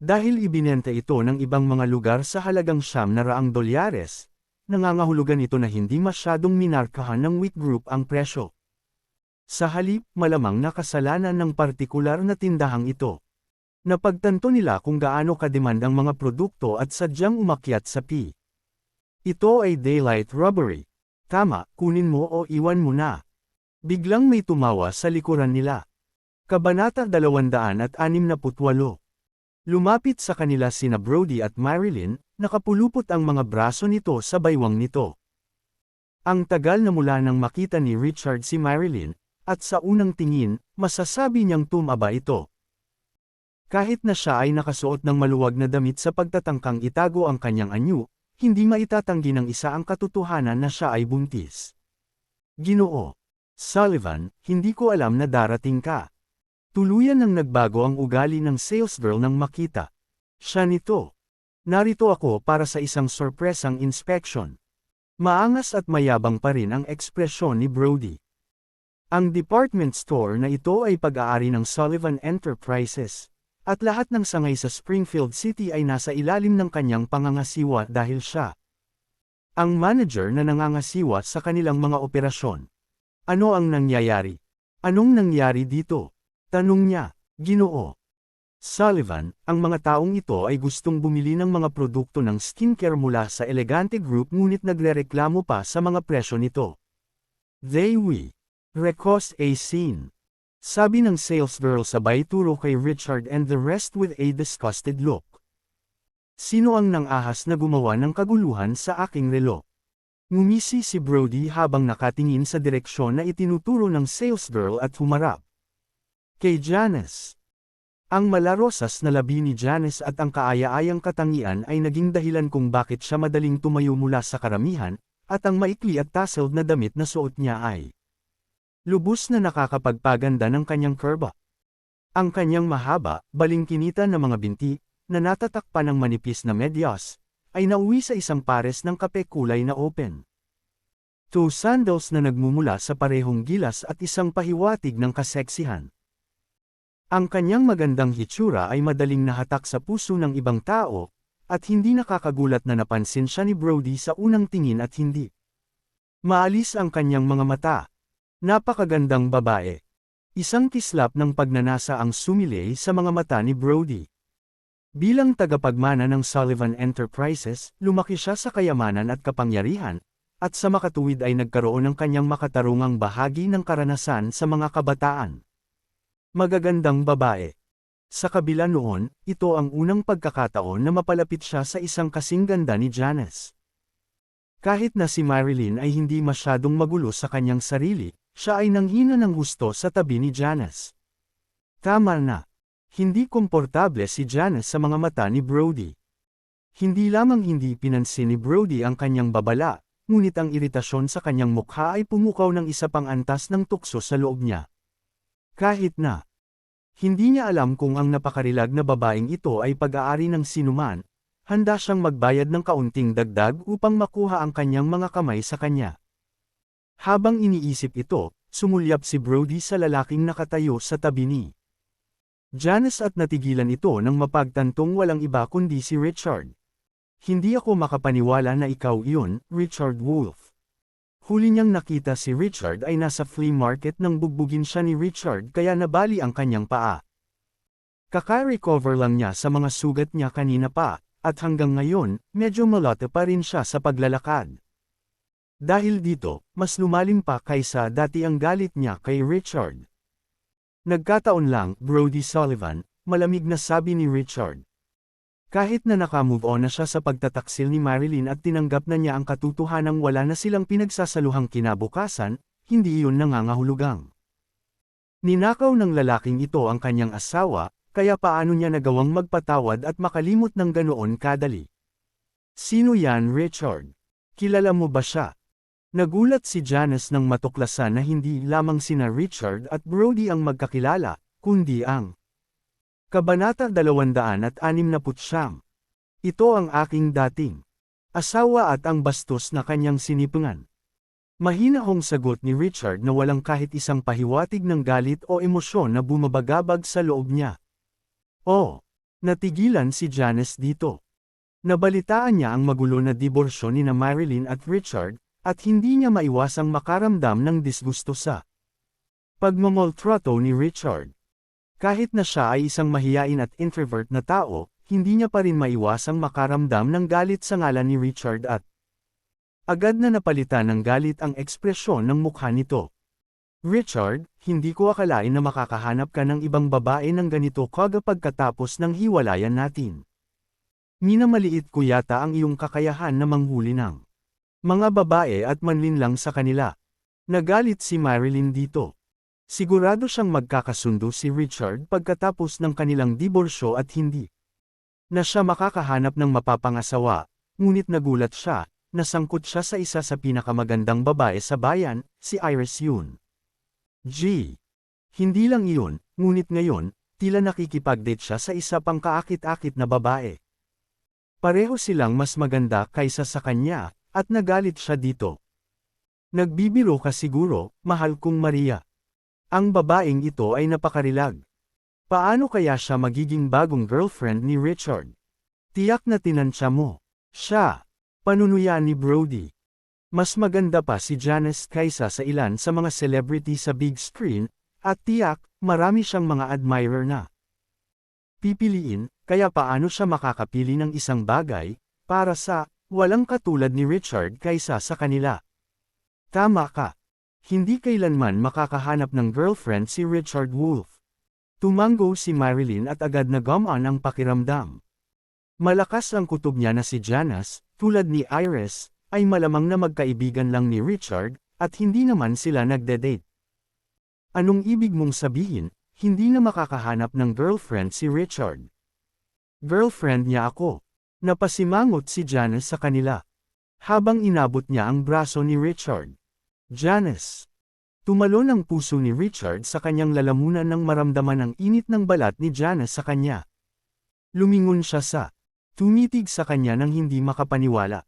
Dahil ibinenta ito ng ibang mga lugar sa halagang $700, nangangahulugan ito na hindi masyadong minarkahan ng wheat group ang presyo. Sa halip, malamang nakasalanan ng partikular na tindahang ito. Napagtanto nila kung gaano kademand ang mga produkto at sadyang umakyat sa P. Ito ay daylight robbery. Tama, kunin mo o iwan mo na. Biglang may tumawa sa likuran nila. Kabanata 268. Lumapit sa kanila sina Brody at Marilyn, nakapulupot ang mga braso nito sa baywang nito. Ang tagal na mula nang makita ni Richard si Marilyn, at sa unang tingin, masasabi niyang tumaba ito. Kahit na siya ay nakasuot ng maluwag na damit sa pagtatangkang itago ang kanyang anyo, hindi maitatanggi ng isa ang katotohanan na siya ay buntis. Ginoo Sullivan, hindi ko alam na darating ka. Tuluyan nang nagbago ang ugali ng salesgirl nang makita siya nito. Narito ako para sa isang sorpresang inspection. Maangas at mayabang pa rin ang ekspresyon ni Brody. Ang department store na ito ay pag-aari ng Sullivan Enterprises, at lahat ng sangay sa Springfield City ay nasa ilalim ng kanyang pangangasiwa dahil siya ang manager na nangangasiwa sa kanilang mga operasyon. Ano ang nangyayari? Anong nangyari dito? Tanong niya. Ginoo Sullivan, ang mga taong ito ay gustong bumili ng mga produkto ng skincare mula sa Elegante Group ngunit nagrereklamo pa sa mga presyo nito. We request a scene. Sabi ng salesgirl sabay turo kay Richard and the rest with a disgusted look. Sino ang nang-ahas na gumawa ng kaguluhan sa aking relo? Ngumisi si Brody habang nakatingin sa direksyon na itinuturo ng salesgirl at humarap kay Janice. Ang malarosas na labi ni Janice at ang kaaya-ayang katangian ay naging dahilan kung bakit siya madaling tumayo mula sa karamihan, at ang maikli at tasseled na damit na suot niya ay lubos na nakakapagpaganda ng kanyang kurba. Ang kanyang mahaba, balingkinitan na mga binti, na natatakpan ng manipis na medyas, ay nauwi sa isang pares ng kape kulay na open 2 sandals na nagmumula sa parehong gilas at isang pahiwatig ng kaseksihan. Ang kanyang magandang hitsura ay madaling nahatak sa puso ng ibang tao, at hindi nakakagulat na napansin siya ni Brody sa unang tingin at hindi maalis ang kanyang mga mata. Napakagandang babae. Isang kislap ng pagnanasa ang sumilay sa mga mata ni Brody. Bilang tagapagmana ng Sullivan Enterprises, lumaki siya sa kayamanan at kapangyarihan, at sa makatuwid ay nagkaroon ng kanyang makatarungang bahagi ng karanasan sa mga kabataan. Magagandang babae. Sa kabila noon, ito ang unang pagkakataon na mapalapit siya sa isang kasing ganda ni Janice. Kahit na si Marilyn ay hindi masyadong magulo sa kanyang sarili, siya ay nanghina ng husto sa tabi ni Janice. Tama na. Hindi komportable si Janice sa mga mata ni Brody. Hindi lamang hindi pinansin ni Brody ang kanyang babala, ngunit ang iritasyon sa kanyang mukha ay pumukaw ng isa pang antas ng tukso sa loob niya. Kahit na hindi niya alam kung ang napakarilag na babaeng ito ay pag-aari ng sinuman, handa siyang magbayad ng kaunting dagdag upang makuha ang kanyang mga kamay sa kanya. Habang iniisip ito, sumulyap si Brody sa lalaking nakatayo sa tabi ni Janice at natigilan ito nang mapagtantong walang iba kundi si Richard. Hindi ako makapaniwala na ikaw iyon, Richard Wolf. Huli niyang nakita si Richard ay nasa flea market nang bugbugin siya ni Richard kaya nabali ang kanyang paa. Kaka-recover lang niya sa mga sugat niya kanina pa, at hanggang ngayon, medyo malate pa rin siya sa paglalakad. Dahil dito, mas lumalim pa kaysa dati ang galit niya kay Richard. Nagkataon lang, Brody Sullivan, malamig na sabi ni Richard. Kahit na nakamove on na siya sa pagtataksil ni Marilyn at tinanggap na niya ang katotohanang wala na silang pinagsasaluhang kinabukasan, hindi iyon nangangahulugang. Ninakaw ng lalaking ito ang kanyang asawa, kaya paano niya nagawang magpatawad at makalimot ng ganoon kadali? Sino yan, Richard? Kilala mo ba siya? Nagulat si Janice nang matuklasan na hindi lamang sina Richard at Brody ang magkakilala, kundi ang Kabanata 269. Ito ang aking dating asawa at ang bastos na kanyang sinipungan. Mahinahong sagot ni Richard na walang kahit isang pahiwatig ng galit o emosyon na bumabagabag sa loob niya. Oh, natigilan si Janice dito. Nabalitaan niya ang magulo na diborsyo ni na Marilyn at Richard, at hindi niya maiwasang makaramdam ng disgusto sa pagmamoltrato ni Richard. Kahit na siya ay isang mahiyain at introvert na tao, hindi niya pa rin maiwasang makaramdam ng galit sa ngalan ni Richard at agad na napalitan ng galit ang ekspresyon ng mukha nito. Richard, hindi ko akalain na makakahanap ka ng ibang babae ng ganito pagkatapos ng hiwalayan natin. Minamaliit ko yata ang iyong kakayahan na manghuli ng mga babae at manlinlang sa kanila. Nagalit si Marilyn dito. Sigurado siyang magkakasundo si Richard pagkatapos ng kanilang diborsyo at hindi na siya makakahanap ng mapapangasawa, ngunit nagulat siya, nasangkot siya sa isa sa pinakamagandang babae sa bayan, si Iris Yun. Hindi lang iyon, ngunit ngayon, tila nakikipag-date siya sa isa pang kaakit-akit na babae. Pareho silang mas maganda kaysa sa kanya, at nagalit siya dito. Nagbibiro ka siguro, mahal kong Maria. Ang babaeng ito ay napakarilag. Paano kaya siya magiging bagong girlfriend ni Richard? Tiyak na tinansya mo. Siya. Panunuya ni Brody. Mas maganda pa si Janice kaysa sa ilan sa mga celebrity sa big screen, at tiyak, marami siyang mga admirer na pipiliin, kaya paano siya makakapili ng isang bagay, para sa walang katulad ni Richard kaysa sa kanila. Tama ka. Hindi kailanman makakahanap ng girlfriend si Richard Wolf. Tumango si Marilyn at agad na gumaan ang pakiramdam. Malakas ang kutob niya na si Janice, tulad ni Iris, ay malamang na magkaibigan lang ni Richard, at hindi naman sila nagde-date. Anong ibig mong sabihin, hindi na makakahanap ng girlfriend si Richard? Girlfriend niya ako. Napasimangot si Janice sa kanila. Habang inabot niya ang braso ni Richard. Janice. Tumalon ang puso ni Richard sa kanyang lalamunan nang maramdaman ang init ng balat ni Janice sa kanya. Lumingon siya sa tumitig sa kanya nang hindi makapaniwala.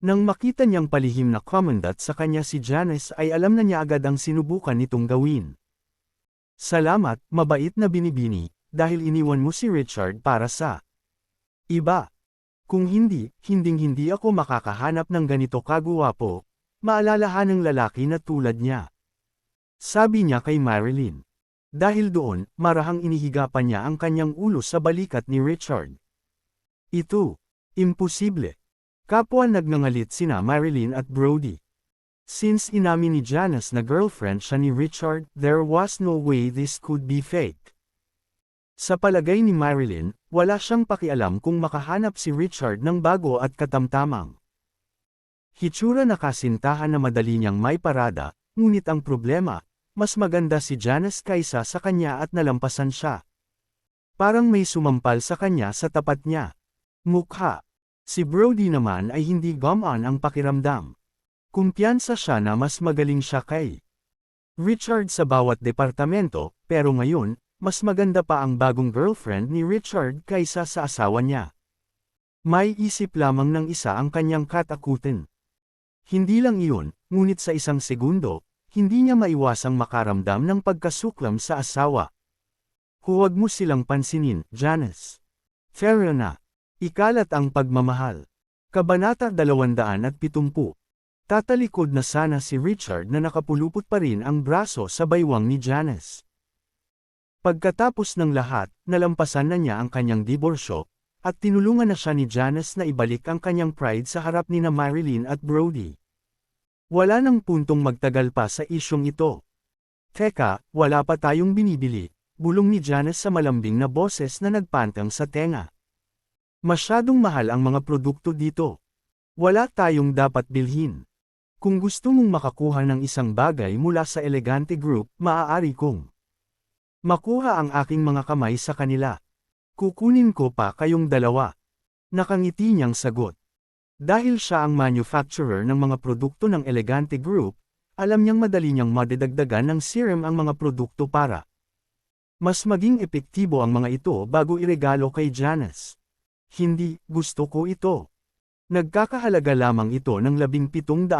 Nang makita niyang palihim na komandat sa kanya si Janice ay alam na niya agad ang sinubukan nitong gawin. Salamat, mabait na binibini, dahil iniwan mo si Richard para sa iba. Kung hinding-hindi ako makakahanap ng ganito kaguwapo, maalalahan ng lalaki na tulad niya. Sabi niya kay Marilyn. Dahil doon, marahang inihigapan niya ang kanyang ulo sa balikat ni Richard. Ito, imposible. Kapwa nagngangalit sina Marilyn at Brody. Since inamin ni Janice na girlfriend siya ni Richard, there was no way this could be fake. Sa palagay ni Marilyn, wala siyang pakialam kung makahanap si Richard ng bago at katamtamang Hitsura na kasintahan na madali niyang may parada, ngunit ang problema, mas maganda si Janice kaysa sa kanya at nalampasan siya. Parang may sumampal sa kanya sa tapat niya. Mukha. Si Brody naman ay hindi gumaan ang pakiramdam. Kumpiyansa siya na mas magaling siya kay Richard sa bawat departamento, pero ngayon, mas maganda pa ang bagong girlfriend ni Richard kaysa sa asawa niya. May isip lamang ng isa ang kanyang katakutin. Hindi lang iyon, ngunit sa isang segundo, hindi niya maiwasang makaramdam ng pagkasuklam sa asawa. Huwag mo silang pansinin, Janice. Fair na. Ikalat ang pagmamahal. Kabanata 270. Tatalikod na sana si Richard na nakapulupot pa rin ang braso sa baywang ni Janice. Pagkatapos ng lahat, nalampasan na niya ang kanyang diborsyo, at tinulungan na siya ni Janice na ibalik ang kanyang pride sa harap ni na Marilyn at Brody. Wala nang puntong magtagal pa sa isyong ito. Teka, wala pa tayong binibili, bulong ni Janice sa malambing na boses na nagpantang sa tenga. Masyadong mahal ang mga produkto dito. Wala tayong dapat bilhin. Kung gusto mong makakuha ng isang bagay mula sa Elegante Group, maaari kong makuha ang aking mga kamay sa kanila. Kukunin ko pa kayong dalawa. Nakangiti niyang sagot. Dahil siya ang manufacturer ng mga produkto ng Elegante Group, alam niyang madali niyang madidagdagan ng serum ang mga produkto para mas maging epektibo ang mga ito bago iregalo kay Janice. Hindi, gusto ko ito. Nagkakahalaga lamang ito ng $1700.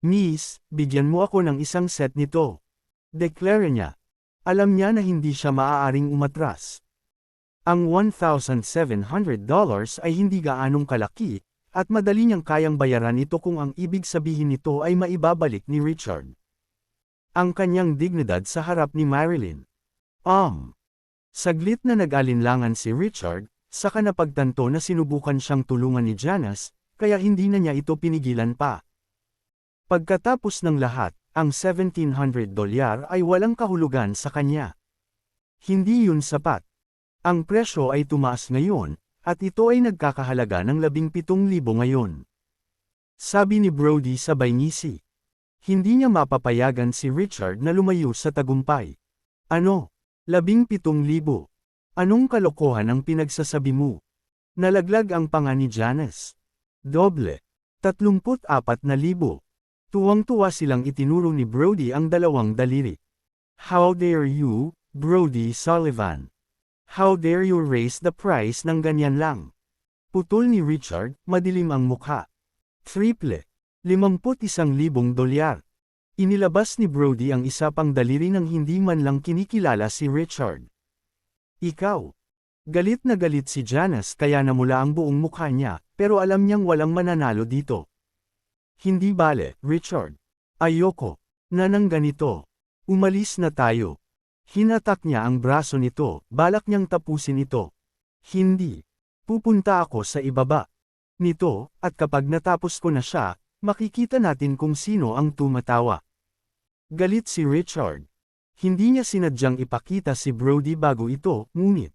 Miss, bigyan mo ako ng isang set nito. Deklara niya. Alam niya na hindi siya maaaring umatras. Ang $1,700 ay hindi gaanong kalaki, at madali niyang kayang bayaran ito kung ang ibig sabihin nito ay maibabalik ni Richard ang kanyang dignidad sa harap ni Marilyn. Saglit na nag-alinlangan si Richard, saka napagtanto na sinubukan siyang tulungan ni Janice, kaya hindi na niya ito pinigilan pa. Pagkatapos ng lahat, ang $1,700 ay walang kahulugan sa kanya. Hindi yun sapat. Ang presyo ay tumaas ngayon, at ito ay nagkakahalaga ng $17,000 ngayon. Sabi ni Brody sabay ngisi. Hindi niya mapapayagan si Richard na lumayo sa tagumpay. Ano? $17,000. Anong kalokohan ang pinagsasabi mo? Nalaglag ang panga ni Janice. Doble. $34,000. Tuwang-tuwa silang itinuro ni Brody ang dalawang daliri. How dare you, Brody Sullivan? How dare you raise the price ng ganyan lang? Putol ni Richard, madilim ang mukha. Triple. $51,000. Inilabas ni Brody ang isa pang daliri nang hindi man lang kinikilala si Richard. Ikaw. Galit na galit si Janice kaya namula ang buong mukha niya, pero alam niyang walang mananalo dito. Hindi bale, Richard. Ayoko. Na nang ganito. Umalis na tayo. Hinatak niya ang braso nito, balak niyang tapusin ito. Hindi. Pupunta ako sa ibaba nito, at kapag natapos ko na siya, makikita natin kung sino ang tumatawa. Galit si Richard. Hindi niya sinadyang ipakita si Brody bago ito, ngunit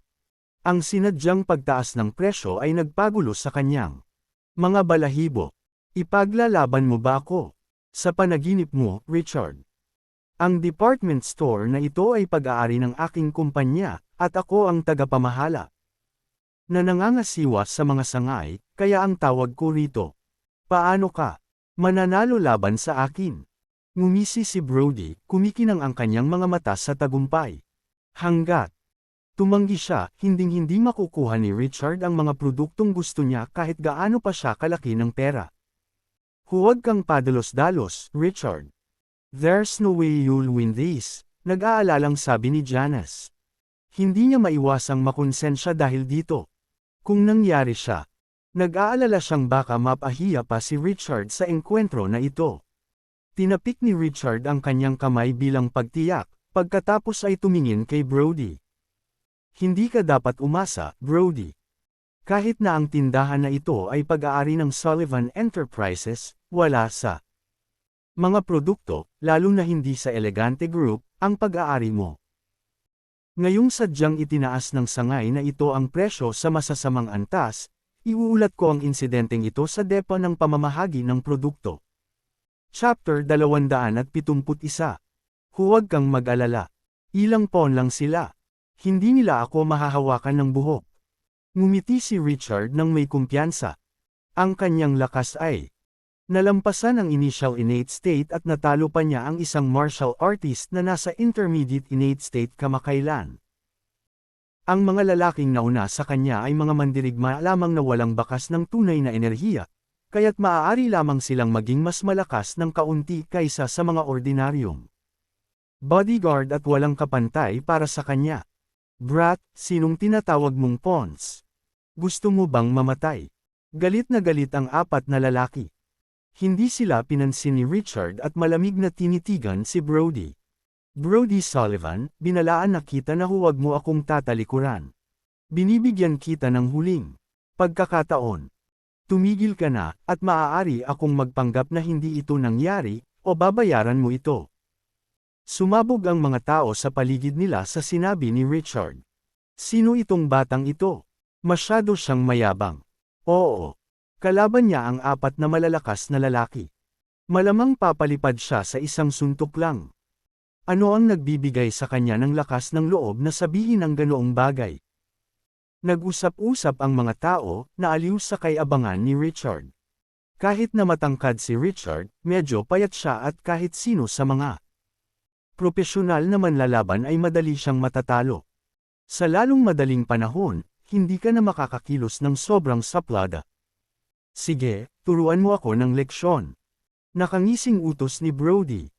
ang sinadyang pagtaas ng presyo ay nagpagulo sa kanyang mga balahibo. Ipaglalaban mo ba ako? Sa panaginip mo, Richard. Ang department store na ito ay pag-aari ng aking kumpanya, at ako ang tagapamahala. Na nangangasiwa sa mga sangay, kaya ang tawag ko rito. Paano ka? Mananalo laban sa akin? Ngumisi si Brody, kumikinang ang kanyang mga mata sa tagumpay. Hanggat tumanggi siya, hinding-hindi makukuha ni Richard ang mga produktong gusto niya kahit gaano pa siya kalaki ng pera. Huwag kang padalos-dalos, Richard. There's no way you'll win this, nag-aalalang sabi ni Janice. Hindi niya maiwasang makonsensya dahil dito. Kung nangyari siya, nag-aalala siyang baka mapahiya pa si Richard sa engkwentro na ito. Tinapik ni Richard ang kanyang kamay bilang pagtiyak, pagkatapos ay tumingin kay Brody. Hindi ka dapat umasa, Brody. Kahit na ang tindahan na ito ay pag-aari ng Sullivan Enterprises, wala sa mga produkto, lalo na hindi sa Elegante Group, ang pag-aari mo. Ngayong sadyang itinaas ng sangay na ito ang presyo sa masasamang antas, Iuulat ko ang insidenteng ito sa depa ng pamamahagi ng produkto. Chapter 271. Huwag kang mag-alala. Ilang pawn lang sila. Hindi nila ako mahahawakan ng buhok. Ngumiti si Richard nang may kumpiyansa. Ang kanyang lakas ay nalampasan ang initial innate state at natalo pa niya ang isang martial artist na nasa intermediate innate state kamakailan. Ang mga lalaking nauna sa kanya ay mga mandirigma lamang na walang bakas ng tunay na enerhiya, kaya't maaari lamang silang maging mas malakas ng kaunti kaysa sa mga ordinaryong bodyguard at walang kapantay para sa kanya. Brat, sinong tinatawag mong pawns? Gusto mo bang mamatay? Galit na galit ang apat na lalaki. Hindi sila pinansin ni Richard at malamig na tinitigan si Brody. Brody Sullivan, binalaan na kita na huwag mo akong tatalikuran. Binibigyan kita ng huling pagkakataon. Tumigil ka na, at maaari akong magpanggap na hindi ito nangyari, o babayaran mo ito. Sumabog ang mga tao sa paligid nila sa sinabi ni Richard. Sino itong batang ito? Masyado siyang mayabang. Oo. Kalaban niya ang apat na malalakas na lalaki. Malamang papalipad siya sa isang suntok lang. Ano ang nagbibigay sa kanya ng lakas ng loob na sabihin ang ganoong bagay? Nag-usap-usap ang mga tao, na aliw sa kay-abangan ni Richard. Kahit na matangkad si Richard, medyo payat siya at kahit sino sa mga propesyonal na manlalaban ay madali siyang matatalo. Sa lalong madaling panahon, hindi ka na makakakilos ng sobrang saplada. Sige, turuan mo ako ng leksyon. Nakangising utos ni Brody.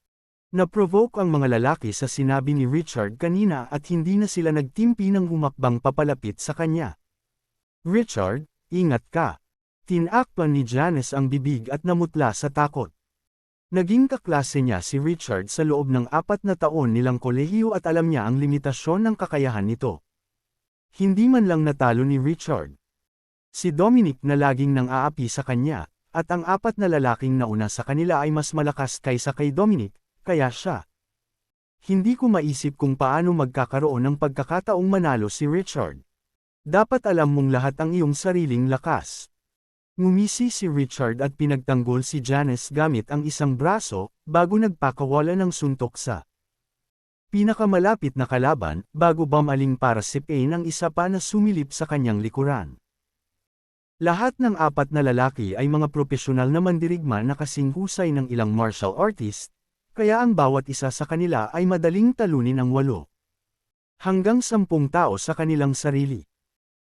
Na-provoke ang mga lalaki sa sinabi ni Richard kanina at hindi na sila nagtimpi ng humakbang papalapit sa kanya. Richard, ingat ka. Tinakpan ni Janice ang bibig at namutla sa takot. Naging kaklase niya si Richard sa loob ng 4 na taon nilang kolehiyo at alam niya ang limitasyon ng kakayahan nito. Hindi man lang natalo ni Richard. Si Dominic na laging nang-aapi sa kanya, at ang 4 na lalaking nauna sa kanila ay mas malakas kaysa kay Dominic, kaya siya. Hindi ko maisip kung paano magkakaroon ng pagkakataong manalo si Richard. Dapat alam mong lahat ang iyong sariling lakas. Ngumisi si Richard at pinagtanggol si Janice gamit ang isang braso, bago nagpakawala ng suntok sa pinakamalapit na kalaban, bago bumaling para sipain ang isa pa na sumilip sa kanyang likuran. Lahat ng 4 na lalaki ay mga propesyonal na mandirigma na kasing husay ng ilang martial artist, kaya ang bawat isa sa kanila ay madaling talunin ang 8 hanggang 10 tao sa kanilang sarili.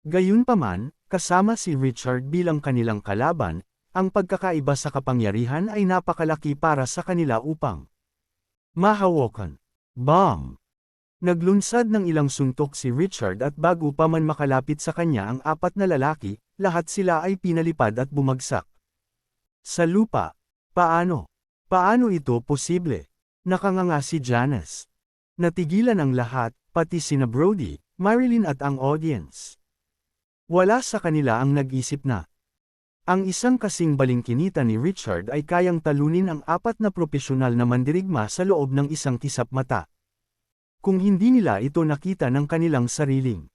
Gayunpaman, kasama si Richard bilang kanilang kalaban, ang pagkakaiba sa kapangyarihan ay napakalaki para sa kanila upang mahawakan. Bam! Naglunsad ng ilang suntok si Richard at bago pa man makalapit sa kanya ang 4 na lalaki, lahat sila ay pinalipad at bumagsak sa lupa. Paano? Paano ito posible? Nakanganga si Janice. Natigilan ang lahat, pati sina Brody, Marilyn at ang audience. Wala sa kanila ang nag-isip na ang isang kasing balingkinita ni Richard ay kayang talunin ang 4 na propesyonal na mandirigma sa loob ng isang kisap mata. Kung hindi nila ito nakita ng kanilang sariling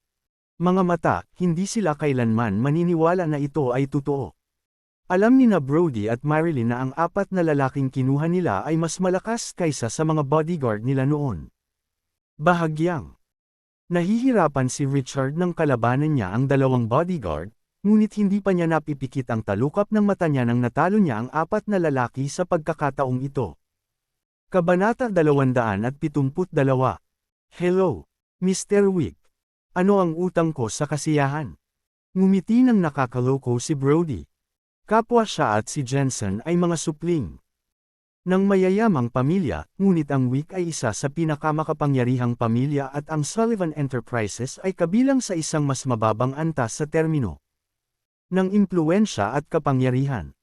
mga mata, hindi sila kailanman maniniwala na ito ay totoo. Alam ni na Brody at Marilyn na ang 4 na lalaking kinuha nila ay mas malakas kaysa sa mga bodyguard nila noon. Bahagyang nahihirapan si Richard nang kalabanan niya ang 2 bodyguard, ngunit hindi pa niya napipikit ang talukap ng mata niya nang natalo niya ang 4 na lalaki sa pagkakataong ito. Kabanata 272. Hello, Mr. Wick. Ano ang utang ko sa kasiyahan? Ngumiti ng nakakaloko si Brody. Kapwa siya at si Jensen ay mga supling ng mayayamang pamilya, ngunit ang Wick ay isa sa pinakamakapangyarihang pamilya at ang Sullivan Enterprises ay kabilang sa isang mas mababang antas sa termino ng impluwensya at kapangyarihan.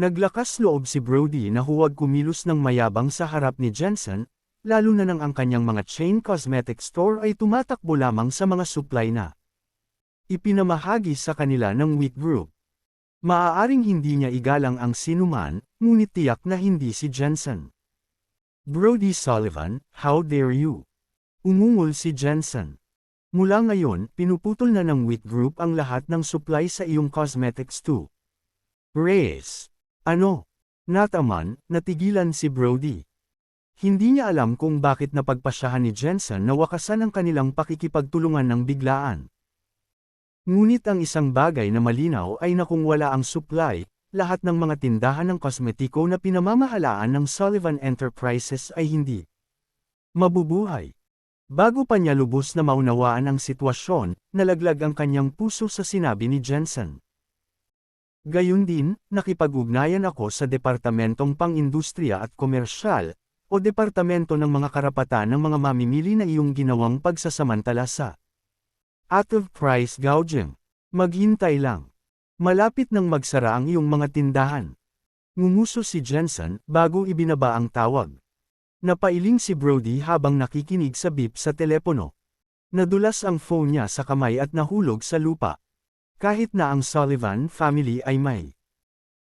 Naglakas loob si Brody na huwag kumilos ng mayabang sa harap ni Jensen, lalo na nang ang kanyang mga chain cosmetic store ay tumatakbo lamang sa mga supply na ipinamahagi sa kanila ng Wick Group. Maaaring hindi niya igalang ang sinuman, ngunit tiyak na hindi si Jensen. Brody Sullivan, how dare you? Umungol si Jensen. Mula ngayon, pinuputol na ng Wheat Group ang lahat ng supply sa iyong cosmetics too. Reyes. Ano? Nataman, natigilan si Brody. Hindi niya alam kung bakit napagpasyahan ni Jensen na wakasan ang kanilang pakikipagtulungan ng biglaan. Ngunit ang isang bagay na malinaw ay na kung wala ang supply, lahat ng mga tindahan ng kosmetiko na pinamamahalaan ng Sullivan Enterprises ay hindi mabubuhay. Bago pa niya lubos na maunawaan ang sitwasyon, nalaglag ang kanyang puso sa sinabi ni Jensen. Gayundin, nakipag-ugnayan ako sa Departamentong Pang-Industriya at Komersyal, o Departamento ng mga Karapatan ng mga mamimili na iyong ginawang pagsasamantala sa out of price gouging. Maghintay lang. Malapit nang magsara ang iyong mga tindahan. Ngumuso si Jensen bago ibinaba ang tawag. Napailing si Brody habang nakikinig sa beep sa telepono. Nadulas ang phone niya sa kamay at nahulog sa lupa. Kahit na ang Sullivan family ay may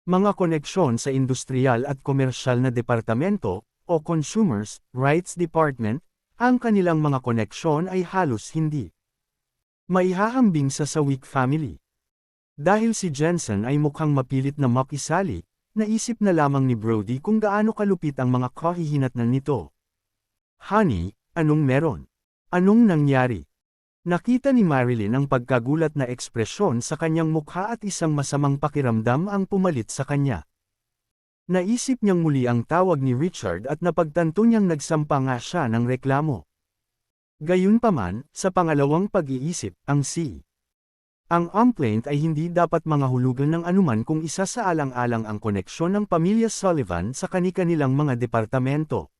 mga koneksyon sa industrial at komersyal na departamento, o Consumers Rights Department, ang kanilang mga koneksyon ay halos hindi maihahambing sa Wick family. Dahil si Jensen ay mukhang mapilit na makisali, naisip na lamang ni Brody kung gaano kalupit ang mga kahihinatnan nito. Honey, anong meron? Anong nangyari? Nakita ni Marilyn ang pagkagulat na ekspresyon sa kanyang mukha at isang masamang pakiramdam ang pumalit sa kanya. Naisip niyang muli ang tawag ni Richard at napagtanto niyang nagsampa nga siya ng reklamo. Gayunpaman, sa pangalawang pag-iisip, ang complaint ay hindi dapat mangahulugan ng anuman kung isa sa alang-alang ang koneksyon ng pamilya Sullivan sa kani-kanilang mga departamento.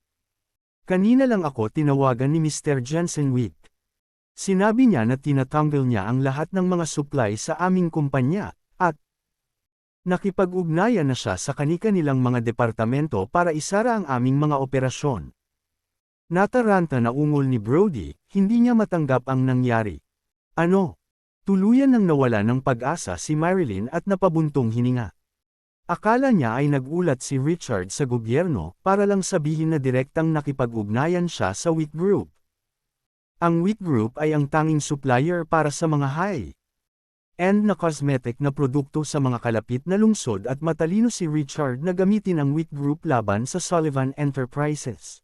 Kanina lang ako tinawagan ni Mr. Jensen Wick. Sinabi niya na tinatanggal niya ang lahat ng mga supply sa aming kumpanya, at nakipag-ugnayan na siya sa kani-kanilang mga departamento para isara ang aming mga operasyon. Nataranta na ungol ni Brody, hindi niya matanggap ang nangyari. Ano? Tuluyan nang nawala ng pag-asa si Marilyn at napabuntong hininga. Akala niya ay nagulat si Richard sa gobyerno para lang sabihin na direktang nakipag-ugnayan siya sa Wheat Group. Ang Wheat Group ay ang tanging supplier para sa mga high-end na cosmetic na produkto sa mga kalapit na lungsod at matalino si Richard na gamitin ang Wheat Group laban sa Sullivan Enterprises.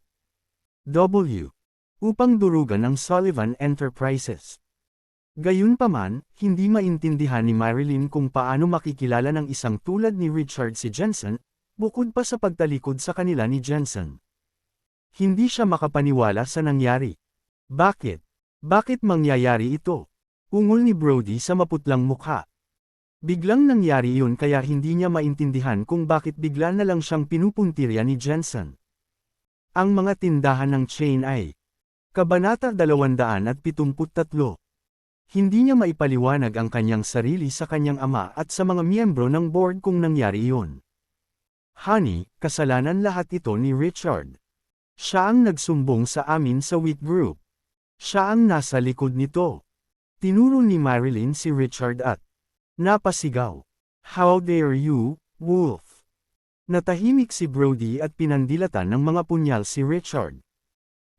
Upang durugan ang Sullivan Enterprises. Gayunpaman, hindi maintindihan ni Marilyn kung paano makikilala ng isang tulad ni Richard si Jensen, bukod pa sa pagtalikod sa kanila ni Jensen. Hindi siya makapaniwala sa nangyari. Bakit? Bakit mangyayari ito? Ungol ni Brody sa maputlang mukha. Biglang nangyari iyon kaya hindi niya maintindihan kung bakit bigla na lang siyang pinupuntirya ni Jensen. Ang mga tindahan ng chain ay Kabanata 273. Hindi niya maipaliwanag ang kanyang sarili sa kanyang ama at sa mga miyembro ng board kung nangyari iyon. Honey, kasalanan lahat ito ni Richard. Siya ang nagsumbong sa amin sa Wheat Group. Siya ang nasa likod nito. Tinuro ni Marilyn si Richard at napasigaw. How dare you, Wolf? Natahimik si Brody at pinandilatan ng mga punyal si Richard.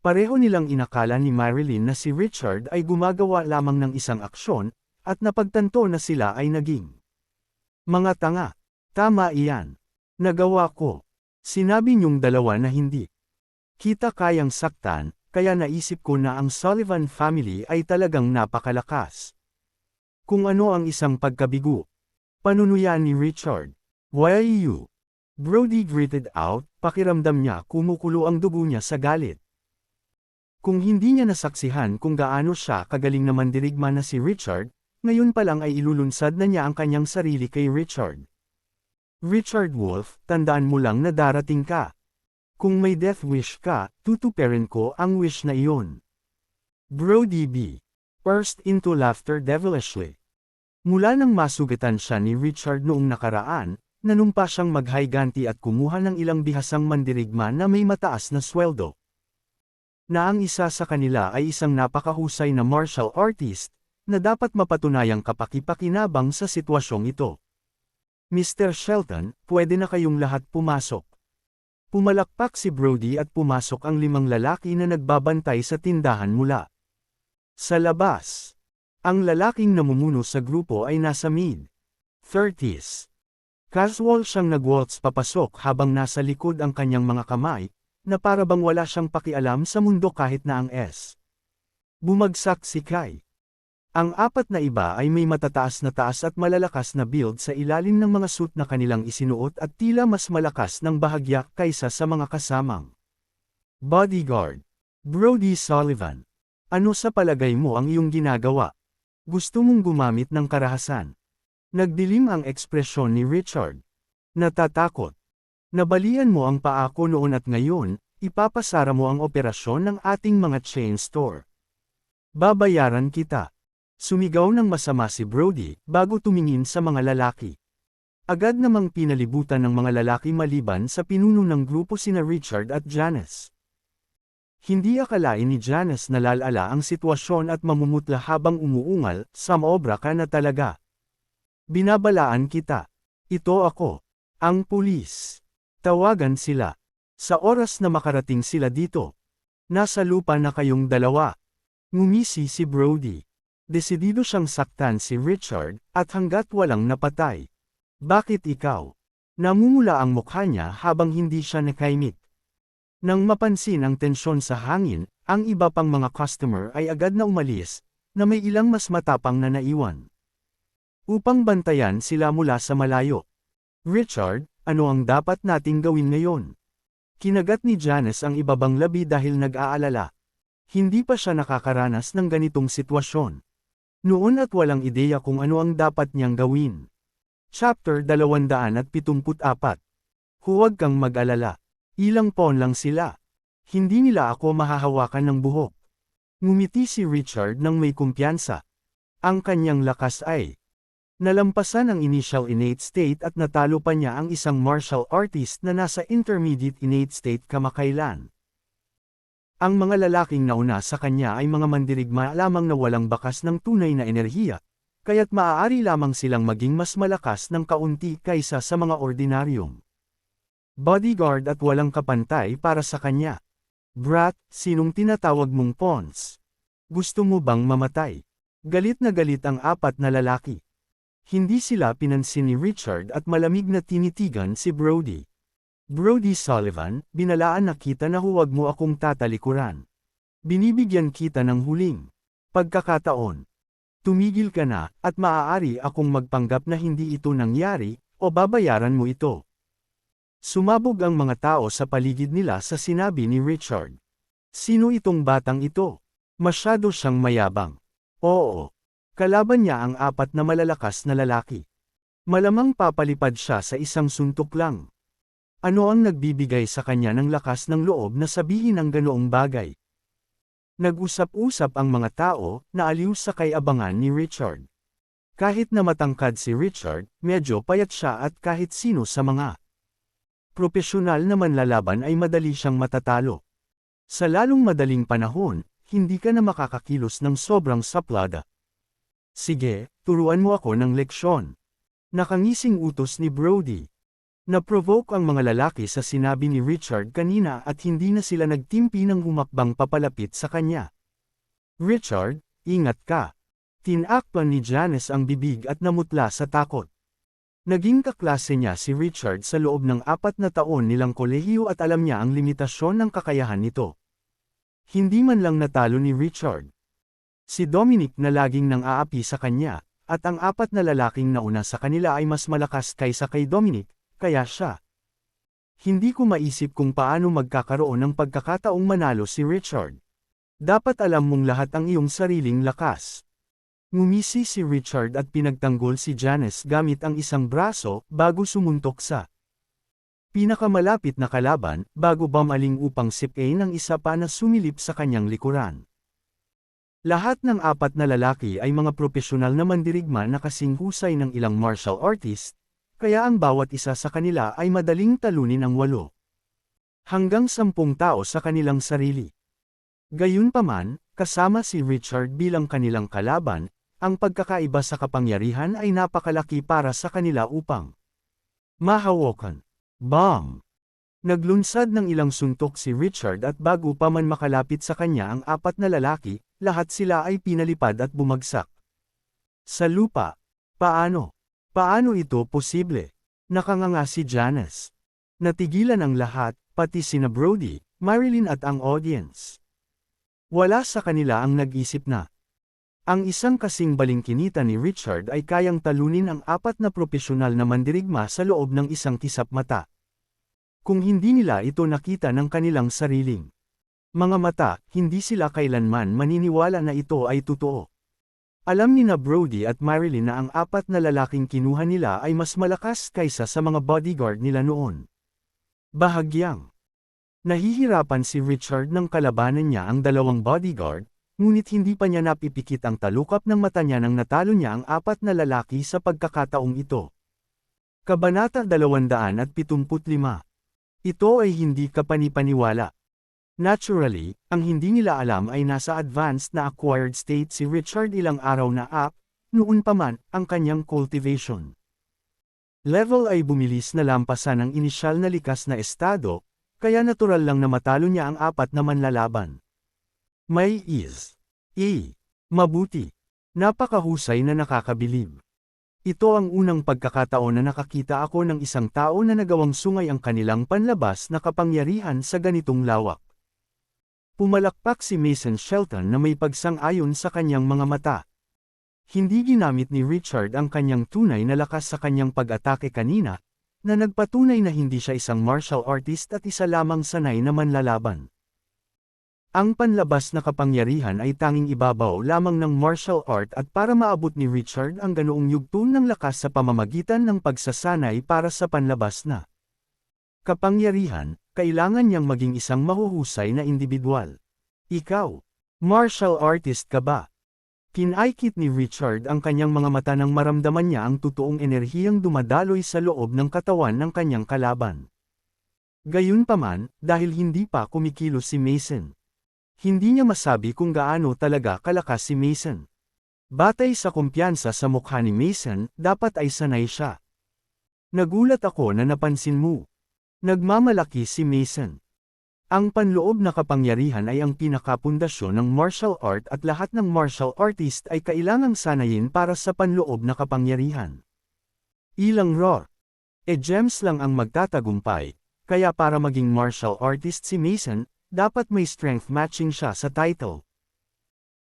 Pareho nilang inakala ni Marilyn na si Richard ay gumagawa lamang ng isang aksyon, at napagtanto na sila ay naging mga tanga. Tama iyan. Nagawa ko. Sinabi niyong dalawa na hindi kita kayang saktan, kaya naisip ko na ang Sullivan family ay talagang napakalakas. Kung ano ang isang pagkabigo. Panunuyan ni Richard. Why you? Brody gritted out, pakiramdam niya kumukulo ang dugo niya sa galit. Kung hindi niya nasaksihan kung gaano siya kagaling na mandirigma na si Richard, ngayon pa lang ay ilulunsad na niya ang kanyang sarili kay Richard. Richard Wolf, tandaan mo lang na darating ka. Kung may death wish ka, tutuperin ko ang wish na iyon. Brody B. burst into laughter devilishly. Mula nang masugatan siya ni Richard noong nakaraan, nanumpa siyang maghayganti at kumuha ng ilang bihasang mandirigma na may mataas na sweldo. Na ang isa sa kanila ay isang napakahusay na martial artist, na dapat mapatunayang kapakipakinabang sa sitwasyong ito. Mr. Shelton, pwede na kayong lahat pumasok. Pumalakpak si Brody at pumasok ang 5 lalaki na nagbabantay sa tindahan mula Sa labas, ang lalaking namumuno sa grupo ay nasa mid-30s. Casual siyang nag-waltz papasok habang nasa likod ang kanyang mga kamay, na para bang wala siyang pakialam sa mundo kahit na ang S. Bumagsak si Kai. Ang apat na iba ay may matataas na taas at malalakas na build sa ilalim ng mga suit na kanilang isinuot at tila mas malakas ng bahagya kaysa sa mga kasamang bodyguard. Brody Sullivan. Ano sa palagay mo ang iyong ginagawa? Gusto mong gumamit ng karahasan? Nagdilim ang ekspresyon ni Richard. Natatakot. Nabalian mo ang paa ko noon at ngayon, ipapasara mo ang operasyon ng ating mga chain store. Babayaran kita. Sumigaw ng masama si Brody, bago tumingin sa mga lalaki. Agad namang pinalibutan ng mga lalaki maliban sa pinuno ng grupo sina Richard at Janice. Hindi akalain ni Janice na lalala ang sitwasyon at mamumutla habang umuungal, "Samobra ka na talaga. Binabalaan kita. Ito ako. Ang pulis. Tawagan sila. Sa oras na makarating sila dito. Nasa lupa na kayong dalawa." Ngumisi si Brody. Desidido siyang saktan si Richard, at hanggat walang napatay. "Bakit ikaw?" Namumula ang mukha niya habang hindi siya nakaimik. Nang mapansin ang tensyon sa hangin, ang iba pang mga customer ay agad na umalis, na may ilang mas matapang na naiwan. Upang bantayan sila mula sa malayo. "Richard, ano ang dapat nating gawin ngayon?" Kinagat ni Janice ang ibabang labi dahil nag-aalala. Hindi pa siya nakakaranas ng ganitong sitwasyon. Noon at walang ideya kung ano ang dapat niyang gawin. Chapter 274. Huwag kang mag-alala. Ilang pawn lang sila. Hindi nila ako mahahawakan ng buhok. Ngumiti si Richard nang may kumpiyansa. Ang kanyang lakas ay nalampasan ang initial innate state at natalo pa niya ang isang martial artist na nasa intermediate innate state kamakailan. Ang mga lalaking nauna sa kanya ay mga mandirigma lamang na walang bakas ng tunay na enerhiya, kaya't maaari lamang silang maging mas malakas ng kaunti kaysa sa mga ordinaryong bodyguard at walang kapantay para sa kanya. "Brat, sinong tinatawag mong pawns? Gusto mo bang mamatay?" Galit na galit ang apat na lalaki. Hindi sila pinansin ni Richard at malamig na tinitigan si Brody. "Brody Sullivan, binalaan na kita na huwag mo akong tatalikuran. Binibigyan kita ng huling pagkakataon. Tumigil ka na, at maaari akong magpanggap na hindi ito nangyari, o babayaran mo ito." Sumabog ang mga tao sa paligid nila sa sinabi ni Richard. "Sino itong batang ito? Masyado siyang mayabang." "Oo. Kalaban niya ang apat na malalakas na lalaki. Malamang papalipad siya sa isang suntok lang. Ano ang nagbibigay sa kanya ng lakas ng loob na sabihin ang ganoong bagay?" Nag-usap-usap ang mga tao, na aliw sa kay-abangan ni Richard. Kahit na matangkad si Richard, medyo payat siya at kahit sino sa mga propesyonal na manlalaban ay madali siyang matatalo. Sa lalong madaling panahon, hindi ka na makakakilos ng sobrang saplada. "Sige, turuan mo ako ng leksyon." Nakangising utos ni Brody. Naprovoke ang mga lalaki sa sinabi ni Richard kanina at hindi na sila nagtimpi ng humakbang papalapit sa kanya. "Richard, ingat ka." Tinakpan ni Janice ang bibig at namutla sa takot. Naging kaklase niya si Richard sa loob ng 4 na taon nilang kolehiyo at alam niya ang limitasyon ng kakayahan nito. Hindi man lang natalo ni Richard. Si Dominic na laging nang-aapi sa kanya, at ang 4 na lalaking nauna sa kanila ay mas malakas kaysa kay Dominic, kaya siya. Hindi ko maisip kung paano magkakaroon ng pagkakataong manalo si Richard. Dapat alam mong lahat ang iyong sariling lakas. Ngumisi si Richard at pinagtanggol si Janice gamit ang isang braso bago sumuntok sa pinakamalapit na kalaban bago bumaling upang sipain ang isa pa na sumilip sa kanyang likuran. Lahat ng 4 na lalaki ay mga propesyonal na mandirigma na kasing husay ng ilang martial artist, kaya ang bawat isa sa kanila ay madaling talunin ang 8 hanggang 10 tao sa kanilang sarili. Gayunpaman, kasama si Richard bilang kanilang kalaban, ang pagkakaiba sa kapangyarihan ay napakalaki para sa kanila upang mahawakan. Bang! Naglunsad ng ilang suntok si Richard at bago pa man makalapit sa kanya ang apat na lalaki, lahat sila ay pinalipad at bumagsak. Sa lupa. Paano? Paano ito posible? Nakanganga si Janice. Natigilan ang lahat, pati sina Brody, Marilyn at ang audience. Wala sa kanila ang nag-isip na ang isang kasing balingkinita ni Richard ay kayang talunin ang apat na propesyonal na mandirigma sa loob ng isang kisap mata. Kung hindi nila ito nakita ng kanilang sariling mga mata, hindi sila kailanman maniniwala na ito ay totoo. Alam ni na Brody at Marilyn na ang apat na lalaking kinuha nila ay mas malakas kaysa sa mga bodyguard nila noon. Bahagyang nahihirapan si Richard nang kalabanan niya ang dalawang bodyguard, ngunit hindi pa niya napipikit ang talukap ng mata niya nang natalo niya ang apat na lalaki sa pagkakataong ito. Kabanata 275. Ito ay hindi kapanipaniwala. Naturally, ang hindi nila alam ay nasa advanced na acquired state si Richard ilang araw na noon pa man, ang kanyang cultivation level ay bumilis na lampasan ang inisyal na likas na estado, kaya natural lang na matalo niya ang apat na manlalaban. May mabuti. Napakahusay na nakakabilib. Ito ang unang pagkakataon na nakakita ako ng isang tao na nagawang sungay ang kanilang panlabas na kapangyarihan sa ganitong lawak. Pumalakpak si Mason Shelton na may pagsang-ayon sa kanyang mga mata. Hindi ginamit ni Richard ang kanyang tunay na lakas sa kanyang pag-atake kanina, na nagpatunay na hindi siya isang martial artist at isa lamang sanay na manlalaban. Ang panlabas na kapangyarihan ay tanging ibabaw lamang ng martial art at para maabot ni Richard ang ganoong yugto ng lakas sa pamamagitan ng pagsasanay para sa panlabas na kapangyarihan, kailangan niyang maging isang mahuhusay na individual. Ikaw, martial artist ka ba? Kinaikit ni Richard ang kanyang mga mata nang maramdaman niya ang totoong enerhiyang dumadaloy sa loob ng katawan ng kanyang kalaban. Gayunpaman, dahil hindi pa kumikilos si Mason, hindi niya masabi kung gaano talaga kalakas si Mason. Batay sa kumpiyansa sa mukha ni Mason, dapat ay sanay siya. Nagulat ako na napansin mo. Nagmamalaki si Mason. Ang panloob na kapangyarihan ay ang pinakapundasyon ng martial art at lahat ng martial artist ay kailangang sanayin para sa panloob na kapangyarihan. Ilang raw gems lang ang magtatagumpay, kaya para maging martial artist si Mason, dapat may strength matching siya sa title.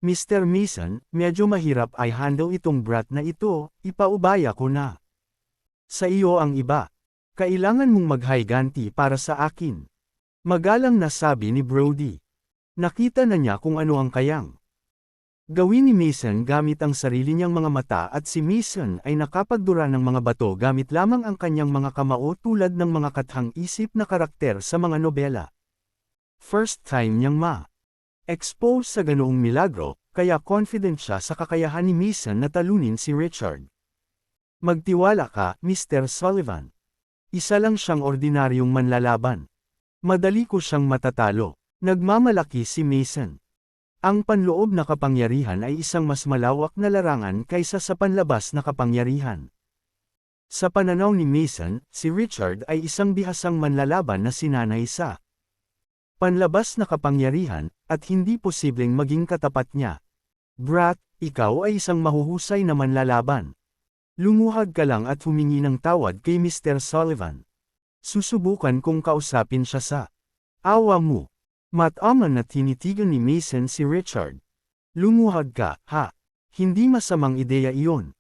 Mr. Mason, medyo mahirap ay handle itong brat na ito, ipaubaya ko na. Sa iyo ang iba. Kailangan mong maghayganti para sa akin. Magalang na sabi ni Brody. Nakita na niya kung ano ang kayang gawin ni Mason gamit ang sarili niyang mga mata at si Mason ay nakapagdura ng mga bato gamit lamang ang kanyang mga kamao tulad ng mga kathang-isip na karakter sa mga nobela. First time niyang expose sa ganoong milagro, kaya confident siya sa kakayahan ni Mason na talunin si Richard. Magtiwala ka, Mr. Sullivan. Isa lang siyang ordinaryong manlalaban. Madali ko siyang matatalo. Nagmamalaki si Mason. Ang panloob na kapangyarihan ay isang mas malawak na larangan kaysa sa panlabas na kapangyarihan. Sa pananaw ni Mason, si Richard ay isang bihasang manlalaban na sinanay sa panlabas na kapangyarihan, at hindi posibleng maging katapat niya. Brat, ikaw ay isang mahuhusay na manlalaban. Lumuhad ka lang at humingi ng tawad kay Mr. Sullivan. Susubukan kong kausapin siya sa awa mo. Mataman na tinitigan ni Mason si Richard. Lumuhad ka, ha? Hindi masamang ideya iyon.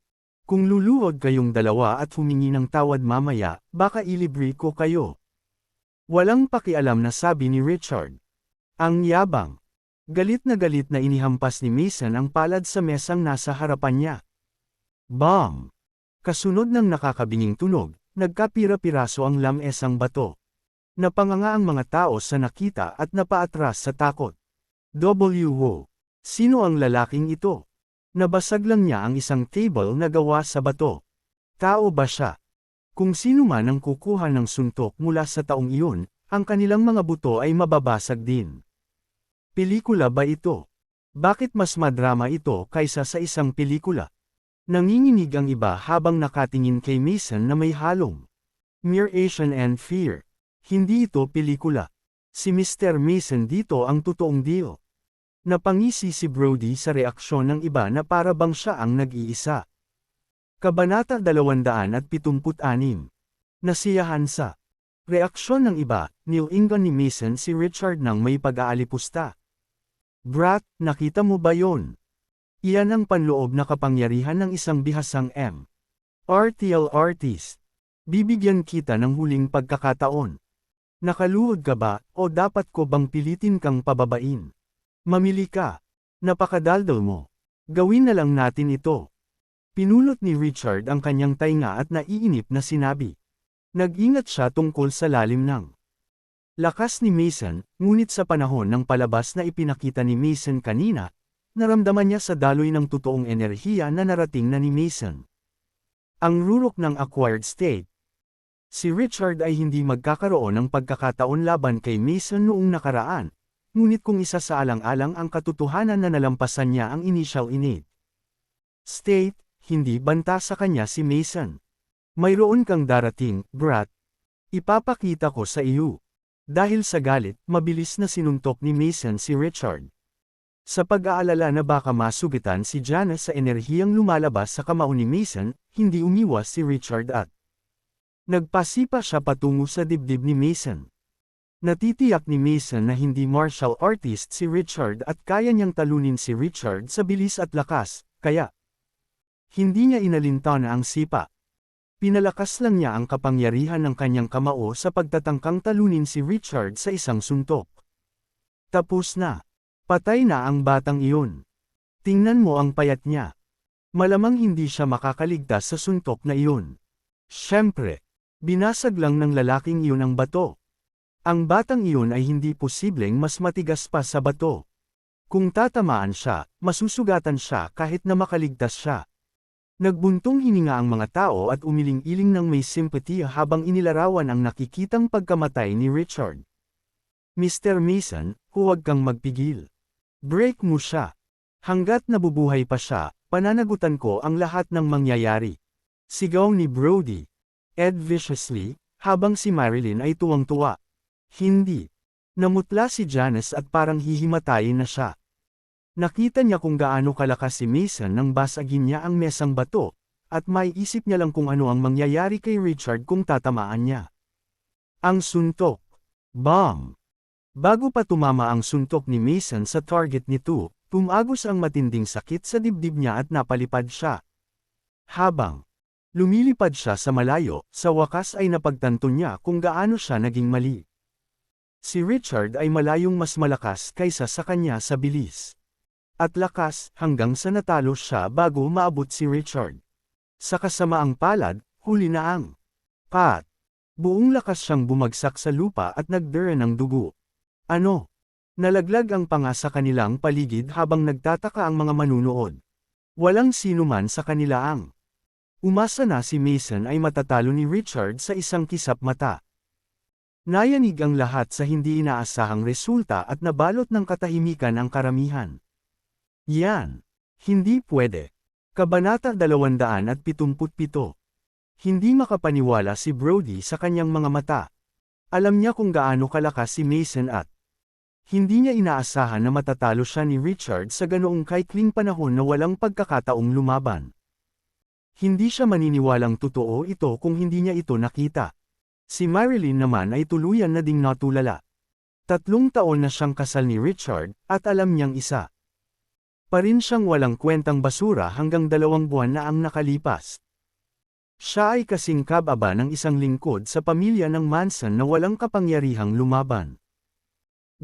Kung luluhod kayong dalawa at humingi ng tawad mamaya, baka ilibre ko kayo. Walang pakialam na sabi ni Richard. Ang yabang. Galit na inihampas ni Mason ang palad sa mesang nasa harapan niya. Bam! Kasunod ng nakakabinging tunog, nagkapira-piraso ang lamesang bato. Napanganga ang mga tao sa nakita at napaatras sa takot. W.O. Sino ang lalaking ito? Nabasag lang niya ang isang table na gawa sa bato. Tao ba siya? Kung sino man ang kukuha ng suntok mula sa taong iyon, ang kanilang mga buto ay mababasag din. Pelikula ba ito? Bakit mas madrama ito kaysa sa isang pelikula? Nanginginig ang iba habang nakatingin kay Mason na may halong admiration and fear. Hindi ito pelikula. Si Mr. Mason dito ang totoong deal. Napangisi si Brody sa reaksyon ng iba na para bang siya ang nag-iisa. Kabanata 276. Nasiyahan sa reaksyon ng iba, nilingon ni Mason si Richard nang may pag-aalipusta. Brat, nakita mo ba yon? Iyan ang panloob na kapangyarihan ng isang bihasang RTL artist. Bibigyan kita ng huling pagkakataon. Nakaluhod ka ba, o dapat ko bang pilitin kang pababain? Mamili ka. Napakadaldal mo. Gawin na lang natin ito. Pinulot ni Richard ang kanyang tainga at naiinip na sinabi. Nag-ingat siya tungkol sa lalim ng lakas ni Mason, ngunit sa panahon ng palabas na ipinakita ni Mason kanina, naramdaman niya sa daloy ng totoong enerhiya na narating na ni Mason. Ang rurok ng acquired state. Si Richard ay hindi magkakaroon ng pagkakataon laban kay Mason noong nakaraan, ngunit kung isa sa alang-alang ang katotohanan na nalampasan niya ang initial innate state, hindi banta sa kanya si Mason. Mayroon kang darating, brat. Ipapakita ko sa iyo. Dahil sa galit, mabilis na sinuntok ni Mason si Richard. Sa pag-aalala na baka masugitan si Janice sa enerhiyang lumalabas sa kamao ni Mason, hindi umiwas si Richard at nagpasipa siya patungo sa dibdib ni Mason. Natitiyak ni Mason na hindi martial artist si Richard at kaya niyang talunin si Richard sa bilis at lakas, kaya hindi niya inalintana ang sipa. Pinalakas lang niya ang kapangyarihan ng kanyang kamao sa pagtatangkang talunin si Richard sa isang suntok. Tapos na. Patay na ang batang iyon. Tingnan mo ang payat niya. Malamang hindi siya makakaligtas sa suntok na iyon. Siyempre, binasag lang ng lalaking iyon ang bato. Ang batang iyon ay hindi posibleng mas matigas pa sa bato. Kung tatamaan siya, masusugatan siya kahit na makaligtas siya. Nagbuntong hininga ang mga tao at umiling-iling ng may simpatiya habang inilarawan ang nakikitang pagkamatay ni Richard. Mr. Mason, huwag kang magpigil. Break mo siya. Hanggat nabubuhay pa siya, pananagutan ko ang lahat ng mangyayari. Sigaw ni Brody. Ed viciously, habang si Marilyn ay tuwang-tuwa. Hindi. Namutla si Janice at parang hihimatayin na siya. Nakita niya kung gaano kalakas si Mason nang basagin niya ang mesang bato, at maiisip niya lang kung ano ang mangyayari kay Richard kung tatamaan niya. Ang suntok. Bomb. Bago pa tumama ang suntok ni Mason sa target nito, tumagos ang matinding sakit sa dibdib niya at napalipad siya. Habang lumilipad siya sa malayo, sa wakas ay napagtanto niya kung gaano siya naging mali. Si Richard ay malayong mas malakas kaysa sa kanya sa bilis at lakas hanggang sa natalo siya bago maabot si Richard. Sa kasamaang palad, huli na ang pat. Buong lakas siyang bumagsak sa lupa at nagdura ng dugo. Ano? Nalaglag ang panga sa kanilang paligid habang nagtataka ang mga manunood. Walang sino man sa kanila ang umasa na si Mason ay matatalo ni Richard sa isang kisap mata. Nayanig ang lahat sa hindi inaasahang resulta at nabalot ng katahimikan ang karamihan. Yan. Hindi pwede. Kabanata 277. Hindi makapaniwala si Brody sa kanyang mga mata. Alam niya kung gaano kalakas si Mason at hindi niya inaasahan na matatalo siya ni Richard sa ganoong kaikling panahon na walang pagkakataong lumaban. Hindi siya maniniwalang totoo ito kung hindi niya ito nakita. Si Marilyn naman ay tuluyan na ding natulala. 3 taon na siyang kasal ni Richard, at alam niyang isa pa rin siyang walang kwentang basura hanggang 2 buwan na ang nakalipas. Siya ay kasing kababa ng isang lingkod sa pamilya ng Manson na walang kapangyarihang lumaban.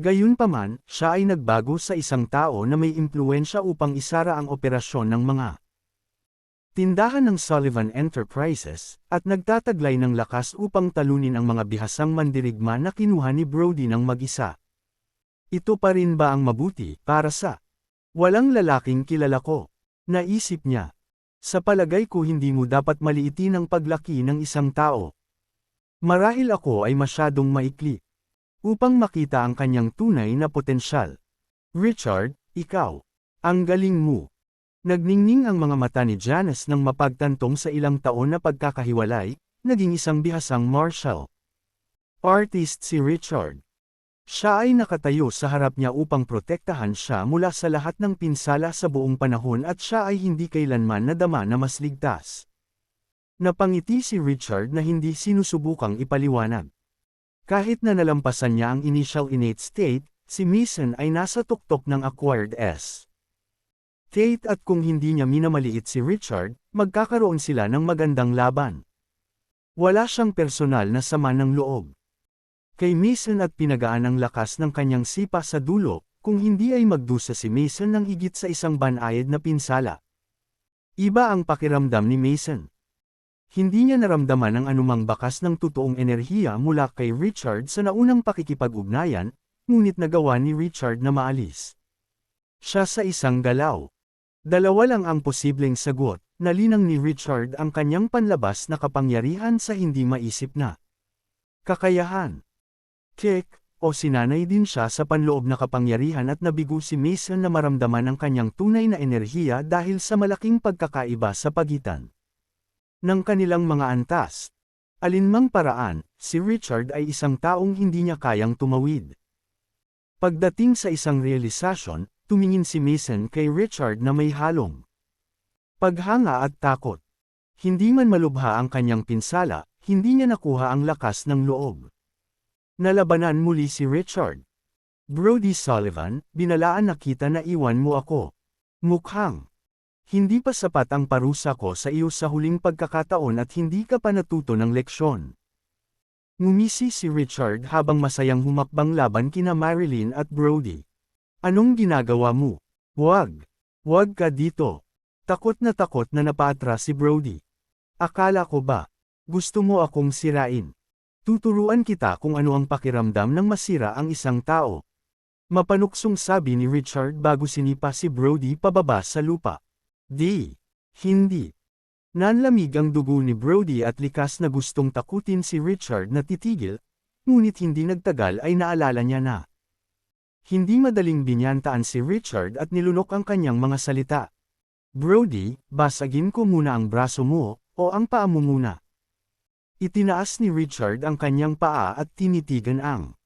Gayunpaman, siya ay nagbago sa isang tao na may impluwensya upang isara ang operasyon ng mga tindahan ng Sullivan Enterprises, at nagtataglay ng lakas upang talunin ang mga bihasang mandirigma na kinuha ni Brody ng mag-isa. Ito pa rin ba ang mabuti para sa walang lalaking kilala ko? Naisip niya. Sa palagay ko hindi mo dapat maliitin ang paglaki ng isang tao. Marahil ako ay masyadong maikli upang makita ang kanyang tunay na potensyal. Richard, ikaw. Ang galing mo. Nagningning ang mga mata ni Janice nang mapagtantong sa ilang taon na pagkakahiwalay, naging isang bihasang martial artist si Richard. Siya ay nakatayo sa harap niya upang protektahan siya mula sa lahat ng pinsala sa buong panahon at siya ay hindi kailanman nadama na mas ligtas. Napangiti si Richard na hindi sinusubukang ipaliwanag. Kahit na nalampasan niya ang initial innate state, si Mason ay nasa tuktok ng acquired state at kung hindi niya minamaliit si Richard, magkakaroon sila ng magandang laban. Wala siyang personal na sama ng loob kay Mason at pinagaan ang lakas ng kanyang sipa sa dulo, kung hindi ay magdusa si Mason ng higit sa isang banayad na pinsala. Iba ang pakiramdam ni Mason. Hindi niya naramdaman ang anumang bakas ng totoong enerhiya mula kay Richard sa naunang pakikipag-ugnayan, ngunit nagawa ni Richard na maalis siya sa isang galaw. Dalawa lang ang posibleng sagot, nalinang ni Richard ang kanyang panlabas na kapangyarihan sa hindi maisip na kakayahan. Kick, o sinanay din siya sa panloob na kapangyarihan at nabigo si Mason na maramdaman ang kanyang tunay na enerhiya dahil sa malaking pagkakaiba sa pagitan ng kanilang mga antas. Alinmang paraan, si Richard ay isang taong hindi niya kayang tumawid. Pagdating sa isang realisasyon, tumingin si Mason kay Richard na may halong paghanga at takot. Hindi man malubha ang kanyang pinsala, hindi niya nakuha ang lakas ng loob. Nalabanan muli si Richard. Brody Sullivan, binalaan na kita na iwan mo ako. Mukhang hindi pa sapat ang parusa ko sa iyo sa huling pagkakataon at hindi ka pa natuto ng leksyon. Ngumisi si Richard habang masayang humakbang laban kina Marilyn at Brody. Anong ginagawa mo? Wag ka dito. Takot na napaatras si Brody. Akala ko ba gusto mo akong sirain? Tuturuan kita kung ano ang pakiramdam ng masira ang isang tao. Mapanuksong sabi ni Richard bago sinipa si Brody pababa sa lupa. Hindi. Nanlamig ang dugo ni Brody at likas na gustong takutin si Richard na titigil, ngunit hindi nagtagal ay naalala niya na hindi madaling binyantaan si Richard at nilunok ang kanyang mga salita. Brody, basagin ko muna ang braso mo, o ang paa mo muna. Itinaas ni Richard ang kanyang paa at tinitigan ang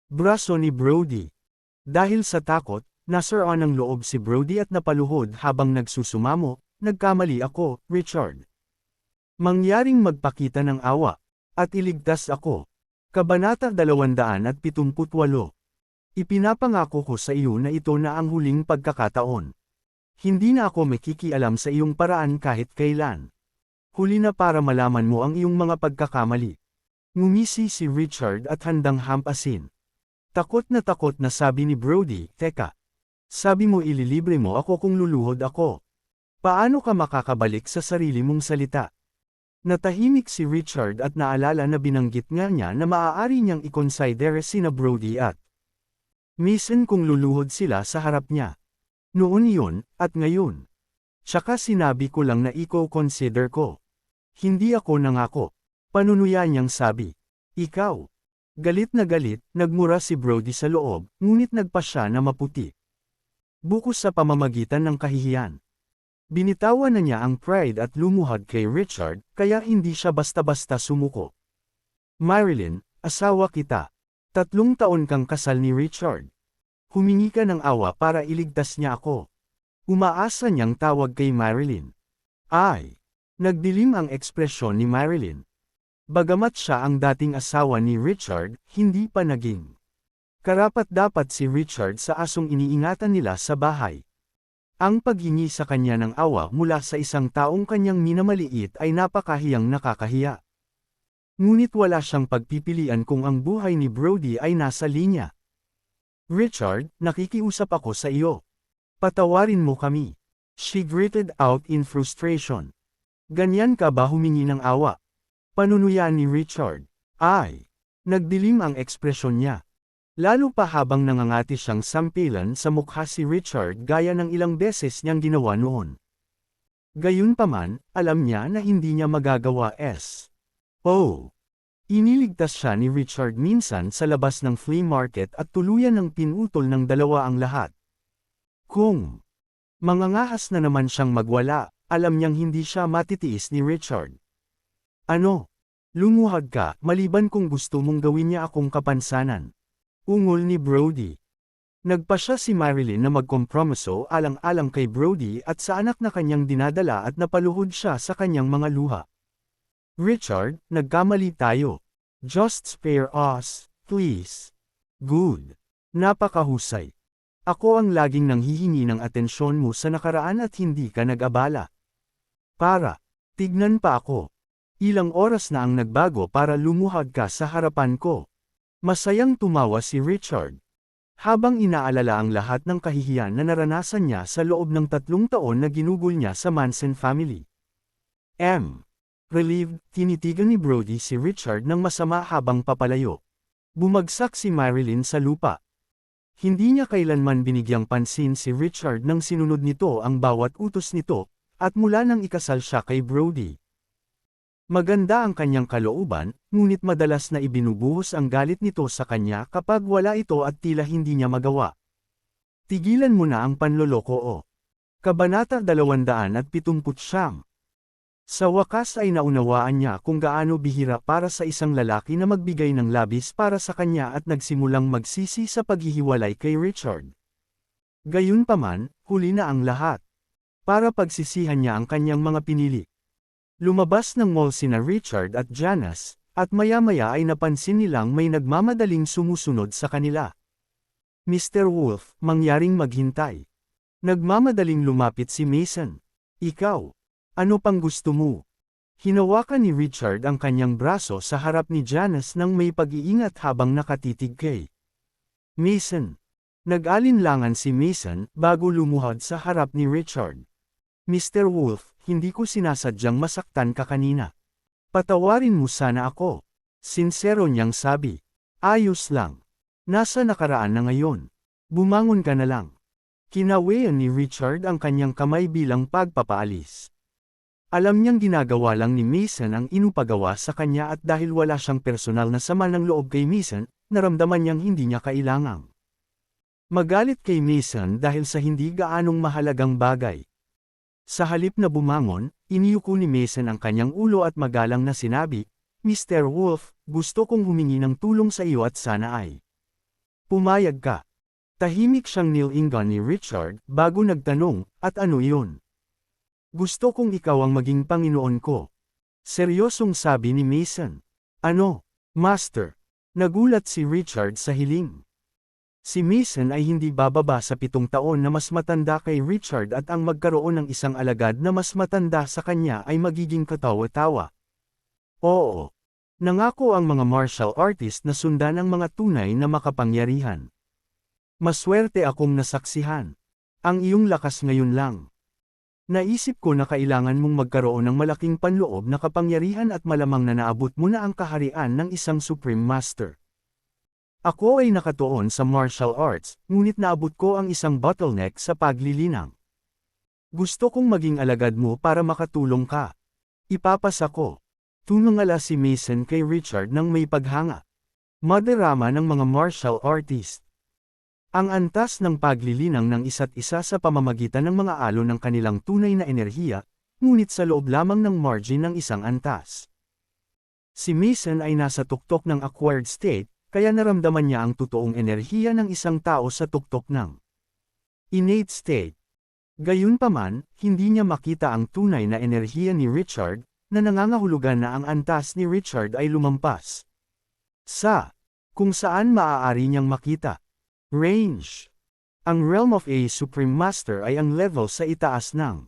braso ni Brody. Dahil sa takot, nasaraan ng loob si Brody at napaluhod habang nagsusumamo, nagkamali ako, Richard. Mangyaring magpakita ng awa, at iligtas ako. Kabanata 278. Ipinapangako ko sa iyo na ito na ang huling pagkakataon. Hindi na ako makikialam sa iyong paraan kahit kailan. Huli na para malaman mo ang iyong mga pagkakamali. Ngumisi si Richard at handang hampasin. Takot na sabi ni Brody, teka. Sabi mo ililibre mo ako kung luluhod ako. Paano ka makakabalik sa sarili mong salita? Natahimik si Richard at naalala na binanggit nga niya na maaari niyang i-consider sina Brody at Mason kung luluhod sila sa harap niya. Noon iyon, at ngayon. Tsaka sinabi ko lang na i-consider ko. Hindi ako nangako. Panunuya niyang sabi. Ikaw. Galit na galit, nagmura si Brody sa loob, ngunit nagpa siya na maputi. Bukus sa pamamagitan ng kahihiyan. Binitawan na niya ang pride at lumuhad kay Richard, kaya hindi siya basta-basta sumuko. Marilyn, asawa kita. 3 taon kang kasal ni Richard. Humingi ka ng awa para iligtas niya ako. Umaasa niyang tawag kay Marilyn. Ay. Nagdilim ang ekspresyon ni Marilyn. Bagamat siya ang dating asawa ni Richard, hindi pa naging karapat-dapat si Richard sa asong iniingatan nila sa bahay. Ang paghingi sa kanya ng awa mula sa isang taong kanyang minamaliit ay napakahiyang nakakahiya. Ngunit wala siyang pagpipilian kung ang buhay ni Brody ay nasa linya. Richard, nakikiusap ako sa iyo. Patawarin mo kami. She gritted out in frustration. Ganyan ka ba humingi ng awa? Panunuya ni Richard. Ay. Nagdilim ang ekspresyon niya. Lalo pa habang nangangati siyang sampilan sa mukha si Richard gaya ng ilang beses niyang ginawa noon. Gayunpaman, alam niya na hindi niya magagawa Oh. Iniligtas siya ni Richard minsan sa labas ng flea market at tuluyan ng pinutol ng dalawa ang lahat. Kung mangangahas na naman siyang magwala, alam niyang hindi siya matitiis ni Richard. Ano? Lumuhad ka, maliban kung gusto mong gawin niya akong kapansanan. Ungol ni Brody. Nagpa siya si Marilyn na magkompromiso alang-alang kay Brody at sa anak na kanyang dinadala at napaluhod siya sa kanyang mga luha. Richard, nagkamali tayo. Just spare us, please. Good. Napakahusay. Ako ang laging nanghihingi ng atensyon mo sa nakaraan at hindi ka nag-abala. Tignan pa ako. Ilang oras na ang nagbago para lumuhad ka sa harapan ko. Masayang tumawa si Richard. Habang inaalala ang lahat ng kahihiyan na naranasan niya sa loob ng 3 taon na ginugol niya sa Manson family. Relieved, tinitigan ni Brody si Richard ng masama habang papalayo. Bumagsak si Marilyn sa lupa. Hindi niya kailanman binigyang pansin si Richard nang sinunod nito ang bawat utos nito, at mula nang ikasal siya kay Brody. Maganda ang kanyang kalooban, ngunit madalas na ibinubuhos ang galit nito sa kanya kapag wala ito at tila hindi niya magawa. Tigilan mo na ang panloloko o. Kabanata 279. Sa wakas ay naunawaan niya kung gaano bihira para sa isang lalaki na magbigay ng labis para sa kanya at nagsimulang magsisi sa paghihiwalay kay Richard. Gayunpaman, huli na ang lahat. Para pagsisihan niya ang kanyang mga pinili. Lumabas ng mall sina Richard at Janice, at maya-maya ay napansin nilang may nagmamadaling sumusunod sa kanila. Mr. Wolf, mangyaring maghintay. Nagmamadaling lumapit si Mason. Ikaw. Ano pang gusto mo? Hinawakan ni Richard ang kanyang braso sa harap ni Janice nang may pag-iingat habang nakatitig kay Mason. Nag-alinlangan si Mason bago lumuhad sa harap ni Richard. Mr. Wolf, hindi ko sinasadyang masaktan ka kanina. Patawarin mo sana ako. Sinsero niyang sabi. Ayos lang. Nasa nakaraan na ngayon. Bumangon ka na lang. Kinawayan ni Richard ang kanyang kamay bilang pagpapaalis. Alam niyang ginagawa lang ni Mason ang inupagawa sa kanya at dahil wala siyang personal na sama ng loob kay Mason, naramdaman niyang hindi niya kailangang magalit kay Mason dahil sa hindi gaanong mahalagang bagay. Sa halip na bumangon, iniyuko ni Mason ang kanyang ulo at magalang na sinabi, Mr. Wolf, gusto kong humingi ng tulong sa iyo at sana ay pumayag ka. Tahimik siyang nilingan ni Richard bago nagtanong, at ano iyon? Gusto kong ikaw ang maging Panginoon ko. Seryosong sabi ni Mason. Ano, Master? Nagulat si Richard sa hiling. Si Mason ay hindi bababa sa 7 taon na mas matanda kay Richard at ang magkaroon ng isang alagad na mas matanda sa kanya ay magiging katawa-tawa. Oo. Nangako ang mga martial artist na sundan ang mga tunay na makapangyarihan. Maswerte akong nasaksihan. Ang iyong lakas ngayon lang. Naisip ko na kailangan mong magkaroon ng malaking panloob na kapangyarihan at malamang na naabot mo na ang kaharian ng isang Supreme Master. Ako ay nakatuon sa martial arts, ngunit naabot ko ang isang bottleneck sa paglilinang. Gusto kong maging alagad mo para makatulong ka. Ipapasa ko. Tumangala si Mason kay Richard nang may paghanga. Madarama ng mga martial artist. Ang antas ng paglilinang ng isa't isa sa pamamagitan ng mga alon ng kanilang tunay na enerhiya, ngunit sa loob lamang ng margin ng isang antas. Si Mason ay nasa tuktok ng acquired state, kaya naramdaman niya ang totoong enerhiya ng isang tao sa tuktok ng innate state. Gayunpaman, hindi niya makita ang tunay na enerhiya ni Richard, na nangangahulugan na ang antas ni Richard ay lumampas sa kung saan maaari niyang makita. Range. Ang realm of a Supreme Master ay ang level sa itaas ng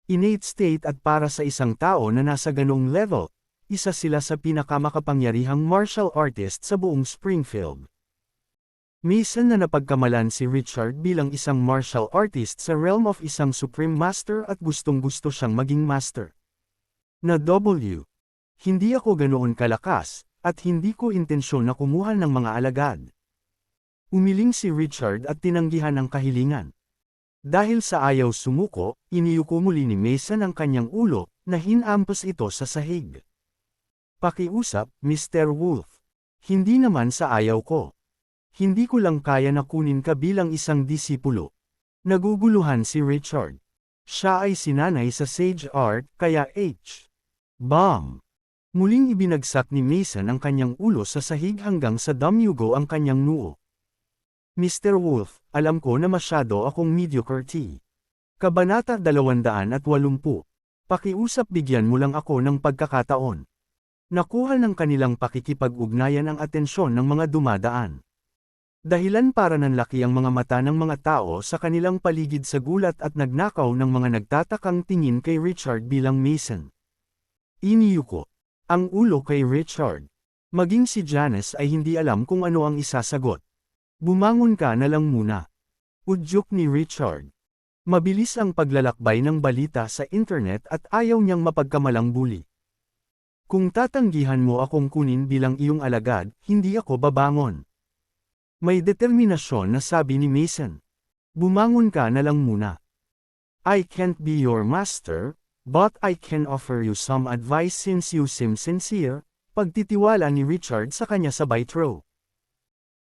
innate state at para sa isang tao na nasa ganong level, isa sila sa pinakamakapangyarihang martial artist sa buong Springfield. Minsan na napagkamalan si Richard bilang isang martial artist sa realm of isang Supreme Master at gustong-gusto siyang maging master. Na W. Hindi ako ganoon kalakas, at hindi ko intensyon na kumuha ng mga alagad. Umiling si Richard at tinanggihan ang kahilingan. Dahil sa ayaw sumuko, iniyuko muli ni Mason ang kanyang ulo, na hinampas ito sa sahig. Pakiusap, Mr. Wolf. Hindi naman sa ayaw ko. Hindi ko lang kaya na kunin ka bilang isang disipulo. Naguguluhan si Richard. Siya ay sinanay sa sage art, kaya H. Bomb. Muling ibinagsak ni Mason ang kanyang ulo sa sahig hanggang sa dumyugo ang kanyang noo. Mr. Wolf, alam ko na masyado akong mediocre. Kabanata 280. Pakiusap, bigyan mo lang ako ng pagkakataon. Nakuha ng kanilang pakikipag-ugnayan ang atensyon ng mga dumadaan. Dahilan para nanlaki ang mga mata ng mga tao sa kanilang paligid sa gulat at nagnakaw ng mga nagtatakang tingin kay Richard bilang Mason. Iniyuko ang ulo kay Richard. Maging si Janice ay hindi alam kung ano ang isasagot. Bumangon ka na lang muna. Udyok ni Richard. Mabilis ang paglalakbay ng balita sa internet at ayaw niyang mapagkamalang bully. Kung tatanggihan mo akong kunin bilang iyong alagad, hindi ako babangon. May determinasyon na sabi ni Mason. Bumangon ka na lang muna. I can't be your master, but I can offer you some advice since you seem sincere, pagtitiwala ni Richard sa kanya sabay throw.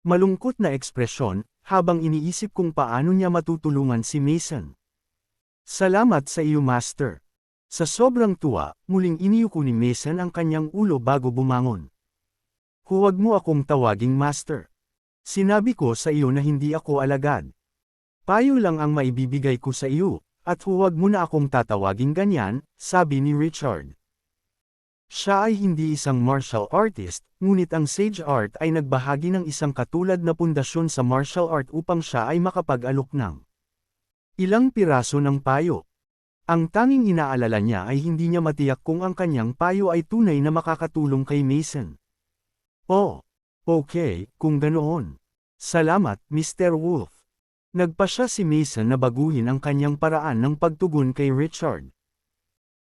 Malungkot na ekspresyon, habang iniisip kung paano niya matutulungan si Mason. Salamat sa iyo, master. Sa sobrang tuwa, muling iniyuko ni Mason ang kanyang ulo bago bumangon. Huwag mo akong tawaging master. Sinabi ko sa iyo na hindi ako alagad. Payo lang ang maibibigay ko sa iyo. At huwag mo na akong tatawaging ganyan, sabi ni Richard. Siya ay hindi isang martial artist, ngunit ang sage art ay nagbahagi ng isang katulad na pundasyon sa martial art upang siya ay makapag-alok ng ilang piraso ng payo. Ang tanging inaalala niya ay hindi niya matiyak kung ang kanyang payo ay tunay na makakatulong kay Mason. Oh, okay, kung ganoon. Salamat, Mr. Wolf. Nagpasya si Mason na baguhin ang kanyang paraan ng pagtugon kay Richard.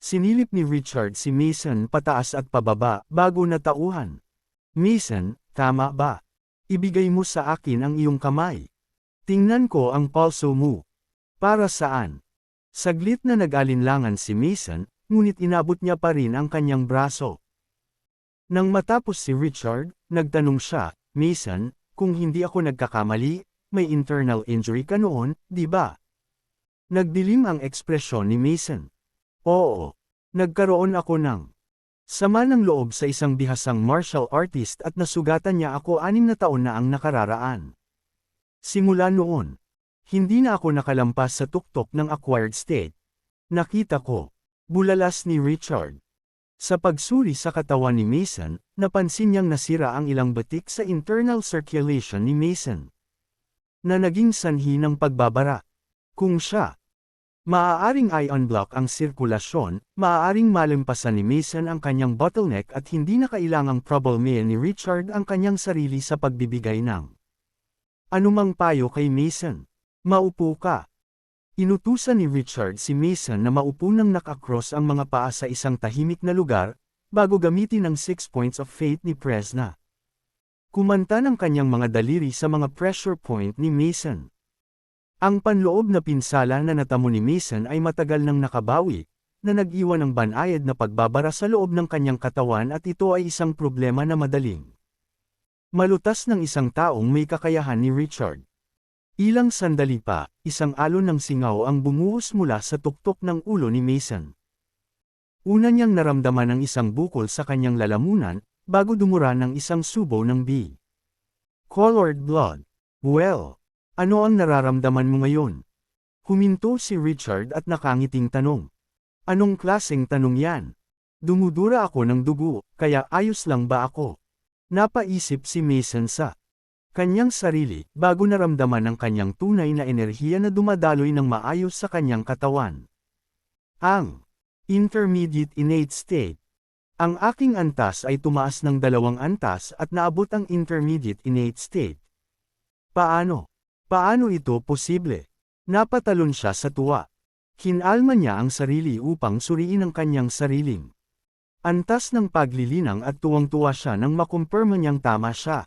Sinilip ni Richard si Mason pataas at pababa bago natauhan. Mason, tama ba? Ibigay mo sa akin ang iyong kamay. Tingnan ko ang palso mo. Para saan? Saglit na nag-alinlangan si Mason, ngunit inabot niya pa rin ang kanyang braso. Nang matapos si Richard, nagtanong siya, Mason, kung hindi ako nagkakamali, may internal injury ka noon, di ba? Nagdilim ang ekspresyon ni Mason. Oo. Nagkaroon ako ng sama ng loob sa isang bihasang martial artist at nasugatan niya ako 6 na taon na ang nakararaan. Simula noon, hindi na ako nakalampas sa tuktok ng acquired state. Nakita ko. Bulalas ni Richard. Sa pagsuri sa katawan ni Mason, napansin niyang nasira ang ilang batik sa internal circulation ni Mason, na naging sanhi ng pagbabara. Kung siya maaaring i-unblock ang sirkulasyon, maaaring malampasan ni Mason ang kanyang bottleneck at hindi na kailangang problemahin ni Richard ang kanyang sarili sa pagbibigay ng anumang payo kay Mason. Maupo ka. Inutusan ni Richard si Mason na maupo nang nakakross ang mga paa sa isang tahimik na lugar, bago gamitin ang 6 points of faith ni Presna. Kumanta ng kanyang mga daliri sa mga pressure point ni Mason. Ang panloob na pinsala na natamo ni Mason ay matagal nang nakabawi, na nag-iwan ng banayad na pagbabara sa loob ng kanyang katawan at ito ay isang problema na madaling malutas ng isang taong may kakayahan ni Richard. Ilang sandali pa, isang alon ng singaw ang bumuhos mula sa tuktok ng ulo ni Mason. Una niyang naramdaman ang isang bukol sa kanyang lalamunan, bago dumura ng isang subo ng colored blood. Well, ano ang nararamdaman mo ngayon? Huminto si Richard at nakangiting tanong. Anong klaseng tanong yan? Dumudura ako ng dugo, kaya ayos lang ba ako? Napaisip si Mason sa kanyang sarili, bago naramdaman ang kanyang tunay na enerhiya na dumadaloy ng maayos sa kanyang katawan. Ang intermediate innate state. Ang aking antas ay tumaas ng 2 antas at naabot ang intermediate innate state. Paano? Paano ito posible? Napatalon siya sa tuwa. Kinalma niya ang sarili upang suriin ang kanyang sariling antas ng paglilinang at tuwang-tuwa siya nang makumpirma niyang tama siya.